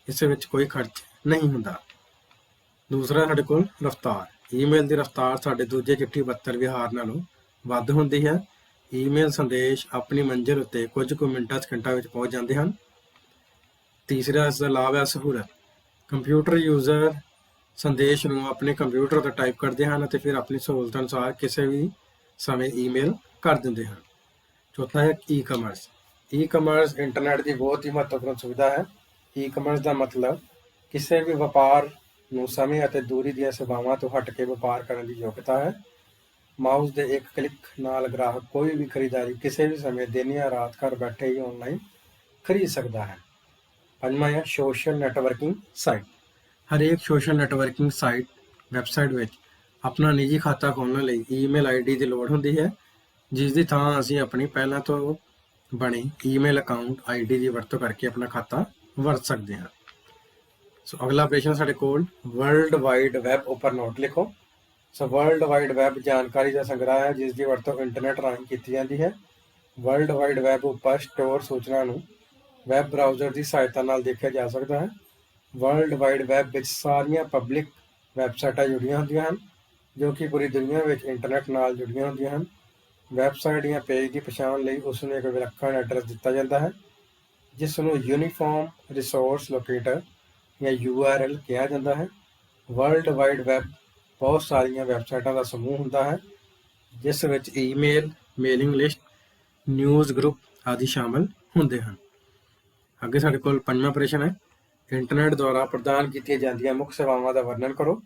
ਇਸ ਵਿੱਚ ਕੋਈ ਖਰਚ ਨਹੀਂ ਹੁੰਦਾ। ਦੂਸਰਾ ਸਾਡੇ ਕੋਲ ਰਫ਼ਤਾਰ। ਈਮੇਲ ਦੀ ਰਫ਼ਤਾਰ ਸਾਡੇ ਦੂਜੇ ਚਿੱਠੀ ਪੱਤਰ ਵਿਹਾਰ ਨਾਲੋਂ ਵੱਧ ਹੁੰਦੀ ਹੈ। ਈਮੇਲ ਸੰਦੇਸ਼ ਆਪਣੀ ਮੰਜ਼ਿਲ ਉੱਤੇ ਕੁਝ ਕੁ ਮਿੰਟਾਂ ਸਕਿੰਟਾਂ ਵਿੱਚ ਪਹੁੰਚ ਜਾਂਦੇ ਹਨ। ਤੀਸਰਾ ਇਸ ਦਾ ਲਾਭ ਹੈ ਸਹੂਲਤ। ਕੰਪਿਊਟਰ ਯੂਜ਼ਰ ਸੰਦੇਸ਼ ਨੂੰ ਆਪਣੇ ਕੰਪਿਊਟਰ ਤੇ ਟਾਈਪ ਕਰਦੇ ਹਨ ਅਤੇ ਫਿਰ ਆਪਣੀ ਸਹੂਲਤ ਅਨੁਸਾਰ ਕਿਸੇ ਵੀ ਸਮੇਂ ਈਮੇਲ ਕਰ ਦਿੰਦੇ ਹਨ। ਚੌਥਾ ਹੈ e commerce. E commerce internet ਦੀ ਬਹੁਤ ਹੀ ਮਹੱਤਵਪੂਰਨ ਸੁਵਿਧਾ ਹੈ। ਈ ਕਮਰਸ ਦਾ ਮਤਲਬ ਕਿਸੇ ਵੀ ਵਪਾਰ ਨੂੰ ਸਮੇਂ ਅਤੇ ਦੂਰੀ ਦੀਆਂ ਸੀਮਾਵਾਂ ਤੋਂ ਹਟ ਕੇ ਵਪਾਰ ਕਰਨ ਦੀ ਯੋਗਤਾ ਹੈ। ਮਾਊਸ ਦੇ ਇੱਕ ਕਲਿੱਕ ਨਾਲ ਗ੍ਰਾਹਕ ਕੋਈ ਵੀ ਖਰੀਦਾਰੀ ਕਿਸੇ ਵੀ ਸਮੇਂ ਦਿਨ ਜਾਂ ਰਾਤ ਘਰ ਬੈਠੇ ਹੀ ਆਨਲਾਈਨ ਖਰੀਦ ਸਕਦਾ ਹੈ। ਪੰਜਵਾਂ ਹੈ ਸੋਸ਼ਲ ਨੈਟਵਰਕਿੰਗ ਸਾਈਟ। ਹਰੇਕ ਸੋਸ਼ਲ ਨੈਟਵਰਕਿੰਗ ਵੈਬਸਾਈਟ ਵਿੱਚ ਆਪਣਾ ਨਿੱਜੀ ਖਾਤਾ ਖੋਲ੍ਹਣ ਲਈ ਈਮੇਲ ਆਈਡੀ ਦੀ ਲੋੜ ਹੁੰਦੀ ਹੈ, ਜਿਸ ਦੀ ਥਾਂ ਅਸੀਂ ਆਪਣੀ ਪਹਿਲਾਂ ਤੋਂ ਬਣੀ ਈਮੇਲ ਅਕਾਊਂਟ ਆਈਡੀ ਦੀ ਵਰਤੋਂ ਕਰਕੇ ਆਪਣਾ ਖਾਤਾ ਵਰਤ ਸਕਦੇ ਹਾਂ। ਸੋ ਅਗਲਾ ਪ੍ਰਸ਼ਨ ਸਾਡੇ ਕੋਲ ਵਰਲਡ ਵਾਈਡ ਵੈਬ ਉੱਪਰ ਨੋਟ ਲਿਖੋ। ਸੋ ਵਰਲਡ ਵਾਈਡ ਵੈਬ ਜਾਣਕਾਰੀ ਦਾ ਸੰਗ੍ਰਹਿ ਹੈ ਜਿਸ ਦੀ ਵਰਤੋਂ ਇੰਟਰਨੈਟ ਰਾਹੀਂ ਕੀਤੀ ਜਾਂਦੀ ਹੈ। ਵਰਲਡ ਵਾਈਡ ਵੈਬ ਉੱਪਰ ਸਟੋਰ ਸੂਚਨਾ ਨੂੰ ਵੈਬ ਬਰਾਊਜ਼ਰ ਦੀ ਸਹਾਇਤਾ ਨਾਲ ਦੇਖਿਆ ਜਾ ਸਕਦਾ ਹੈ। ਵਰਲਡ ਵਾਈਡ ਵੈਬ ਵਿੱਚ ਸਾਰੀਆਂ ਪਬਲਿਕ ਵੈਬਸਾਈਟਾਂ ਜੁੜੀਆਂ ਹੁੰਦੀਆਂ ਹਨ ਜੋ ਕਿ ਪੂਰੀ ਦੁਨੀਆ ਵਿੱਚ ਇੰਟਰਨੈਟ ਨਾਲ ਜੁੜੀਆਂ ਹੁੰਦੀਆਂ ਹਨ। ਵੈਬਸਾਈਟ ਜਾਂ ਪੇਜ ਦੀ ਪਛਾਣ ਲਈ ਉਸ ਨੂੰ ਇੱਕ ਵਿਲੱਖਣ ਐਡਰੈਸ ਦਿੱਤਾ ਜਾਂਦਾ ਹੈ ਜਿਸ ਨੂੰ ਯੂਨੀਫਾਰਮ ਰਿਸੋਰਸ ਲੋਕੇਟਰ ਜਾਂ URL ਕਿਹਾ ਜਾਂਦਾ ਹੈ। ਵਰਲਡ ਵਾਈਡ ਵੈਬ ਬਹੁਤ ਸਾਰੀਆਂ ਵੈਬਸਾਈਟਾਂ ਦਾ ਸਮੂਹ ਹੁੰਦਾ ਹੈ ਜਿਸ ਵਿੱਚ email, mailing list, news group ਆਦਿ ਸ਼ਾਮਲ ਹੁੰਦੇ ਹਨ। ਅੱਗੇ ਸਾਡੇ ਕੋਲ ਪੰਜਵਾਂ ਪ੍ਰਸ਼ਨ ਹੈ ਇੰਟਰਨੈਟ ਦੁਆਰਾ ਪ੍ਰਦਾਨ ਕੀਤੀਆਂ ਜਾਂਦੀਆਂ ਮੁੱਖ ਸੇਵਾਵਾਂ ਦਾ ਵਰਣਨ ਕਰੋ।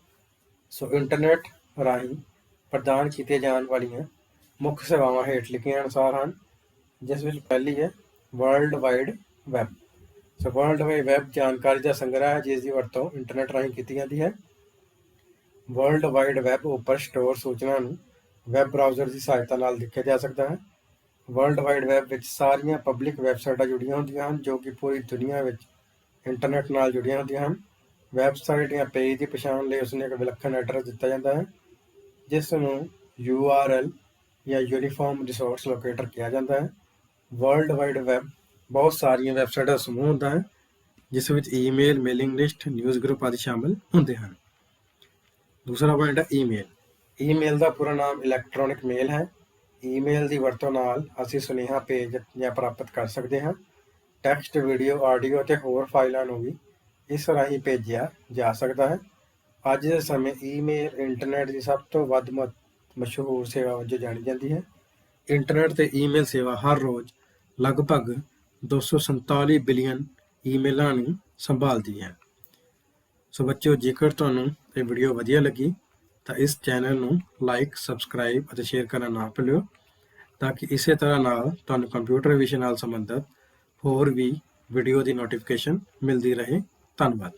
ਸੋ ਇੰਟਰਨੈਟ ਰਾਹੀਂ ਪ੍ਰਦਾਨ ਕੀਤੀਆਂ ਜਾਣ ਵਾਲੀਆਂ ਮੁੱਖ ਸੇਵਾਵਾਂ ਹੇਠ ਲਿਖੀਆਂ ਅਨੁਸਾਰ ਹਨ, ਜਿਸ ਵਿੱਚ ਪਹਿਲੀ ਹੈ ਵਰਲਡ ਵਾਈਡ ਵੈਬ। ਸੋ ਵਰਲਡ ਵਾਈਡ ਵੈਬ ਜਾਣਕਾਰੀ ਦਾ ਸੰਗ੍ਰਹਿ ਹੈ ਜਿਸ ਦੀ ਵਰਤੋਂ ਇੰਟਰਨੈਟ ਰਾਹੀਂ ਕੀਤੀ ਜਾਂਦੀ ਹੈ। ਵਰਲਡ ਵਾਈਡ ਵੈਬ ਉੱਪਰ ਸਟੋਰ ਸੂਚਨਾ ਨੂੰ ਵੈਬ ਬਰਾਊਜ਼ਰ ਦੀ ਸਹਾਇਤਾ ਨਾਲ ਦੇਖਿਆ ਜਾ ਸਕਦਾ ਹੈ। ਵਰਲਡ ਵਾਈਡ ਵੈਬ ਵਿੱਚ ਸਾਰੀਆਂ ਪਬਲਿਕ ਵੈਬਸਾਈਟਾਂ ਜੁੜੀਆਂ ਹੁੰਦੀਆਂ ਹਨ ਜੋ ਕਿ ਪੂਰੀ ਦੁਨੀਆ ਵਿੱਚ ਇੰਟਰਨੈਟ ਨਾਲ ਜੁੜੀਆਂ ਹੁੰਦੀਆਂ ਹਨ। ਵੈਬਸਾਈਟ ਜਾਂ ਪੇਜ ਦੀ ਪਛਾਣ ਲਈ ਉਸਨੂੰ ਇੱਕ ਵਿਲੱਖਣ ਐਡਰੈਸ ਦਿੱਤਾ ਜਾਂਦਾ ਹੈ ਜਿਸ ਨੂੰ URL ਜਾਂ ਯੂਨੀਫਾਰਮ ਰਿਸੋਰਸ ਲੋਕੇਟਰ ਕਿਹਾ ਜਾਂਦਾ ਹੈ। ਵਰਲਡ ਵਾਈਡ ਵੈਬ ਬਹੁਤ ਸਾਰੀਆਂ ਵੈਬਸਾਈਟਾਂ ਦਾ ਸਮੂਹ ਹੁੰਦਾ ਹੈ ਜਿਸ ਵਿੱਚ email, mailing list, news group ਆਦਿ ਸ਼ਾਮਲ ਹੁੰਦੇ ਹਨ। ਦੂਸਰਾ ਪੁਆਇੰਟ ਹੈ ਈਮੇਲ। ਈਮੇਲ ਦਾ ਪੂਰਾ ਨਾਮ ਇਲੈਕਟ੍ਰੋਨਿਕ ਮੇਲ ਹੈ। ਈਮੇਲ ਦੀ ਵਰਤੋਂ ਨਾਲ ਅਸੀਂ ਸੁਨੇਹਾ ਭੇਜ ਜਾਂ ਪ੍ਰਾਪਤ ਕਰ ਸਕਦੇ ਹਾਂ। ਟੈਕਸਟ, ਵੀਡੀਓ, ਆਡੀਓ ਅਤੇ ਹੋਰ ਫਾਈਲਾਂ ਨੂੰ ਵੀ ਇਸ ਰਾਹੀਂ ਭੇਜਿਆ ਜਾ ਸਕਦਾ ਹੈ। ਅੱਜ ਦੇ ਸਮੇਂ ਈਮੇਲ ਇੰਟਰਨੈਟ ਦੀ ਸਭ ਤੋਂ ਵੱਧ ਮਸ਼ਹੂਰ ਸੇਵਾ ਵਜੋਂ ਜਾਣੀ ਜਾਂਦੀ ਹੈ। ਇੰਟਰਨੈਟ ਤੇ ਈਮੇਲ ਸੇਵਾ ਹਰ ਰੋਜ਼ ਲਗਭਗ 247 ਬਿਲੀਅਨ ਈਮੇਲਾਂ ਨੂੰ ਸੰਭਾਲਦੀ ਹੈ। ਸੋ ਬੱਚਿਓ, ਜੇਕਰ ਤੁਹਾਨੂੰ ਇਹ ਵੀਡੀਓ ਵਧੀਆ ਲੱਗੀ ਤਾਂ ਇਸ ਚੈਨਲ ਨੂੰ ਲਾਈਕ, ਸਬਸਕ੍ਰਾਈਬ ਅਤੇ ਸ਼ੇਅਰ ਕਰਨਾ ਨਾ ਭੁੱਲਿਓ ਤਾਂ ਕਿ ਇਸੇ ਤਰ੍ਹਾਂ ਨਾਲ ਤੁਹਾਨੂੰ ਕੰਪਿਊਟਰ ਵਿਸ਼ੇ ਨਾਲ ਸੰਬੰਧਿਤ ਹੋਰ ਵੀ ਵੀਡੀਓ ਦੀ ਨੋਟੀਫਿਕੇਸ਼ਨ ਮਿਲਦੀ ਰਹੇ। ਧੰਨਵਾਦ।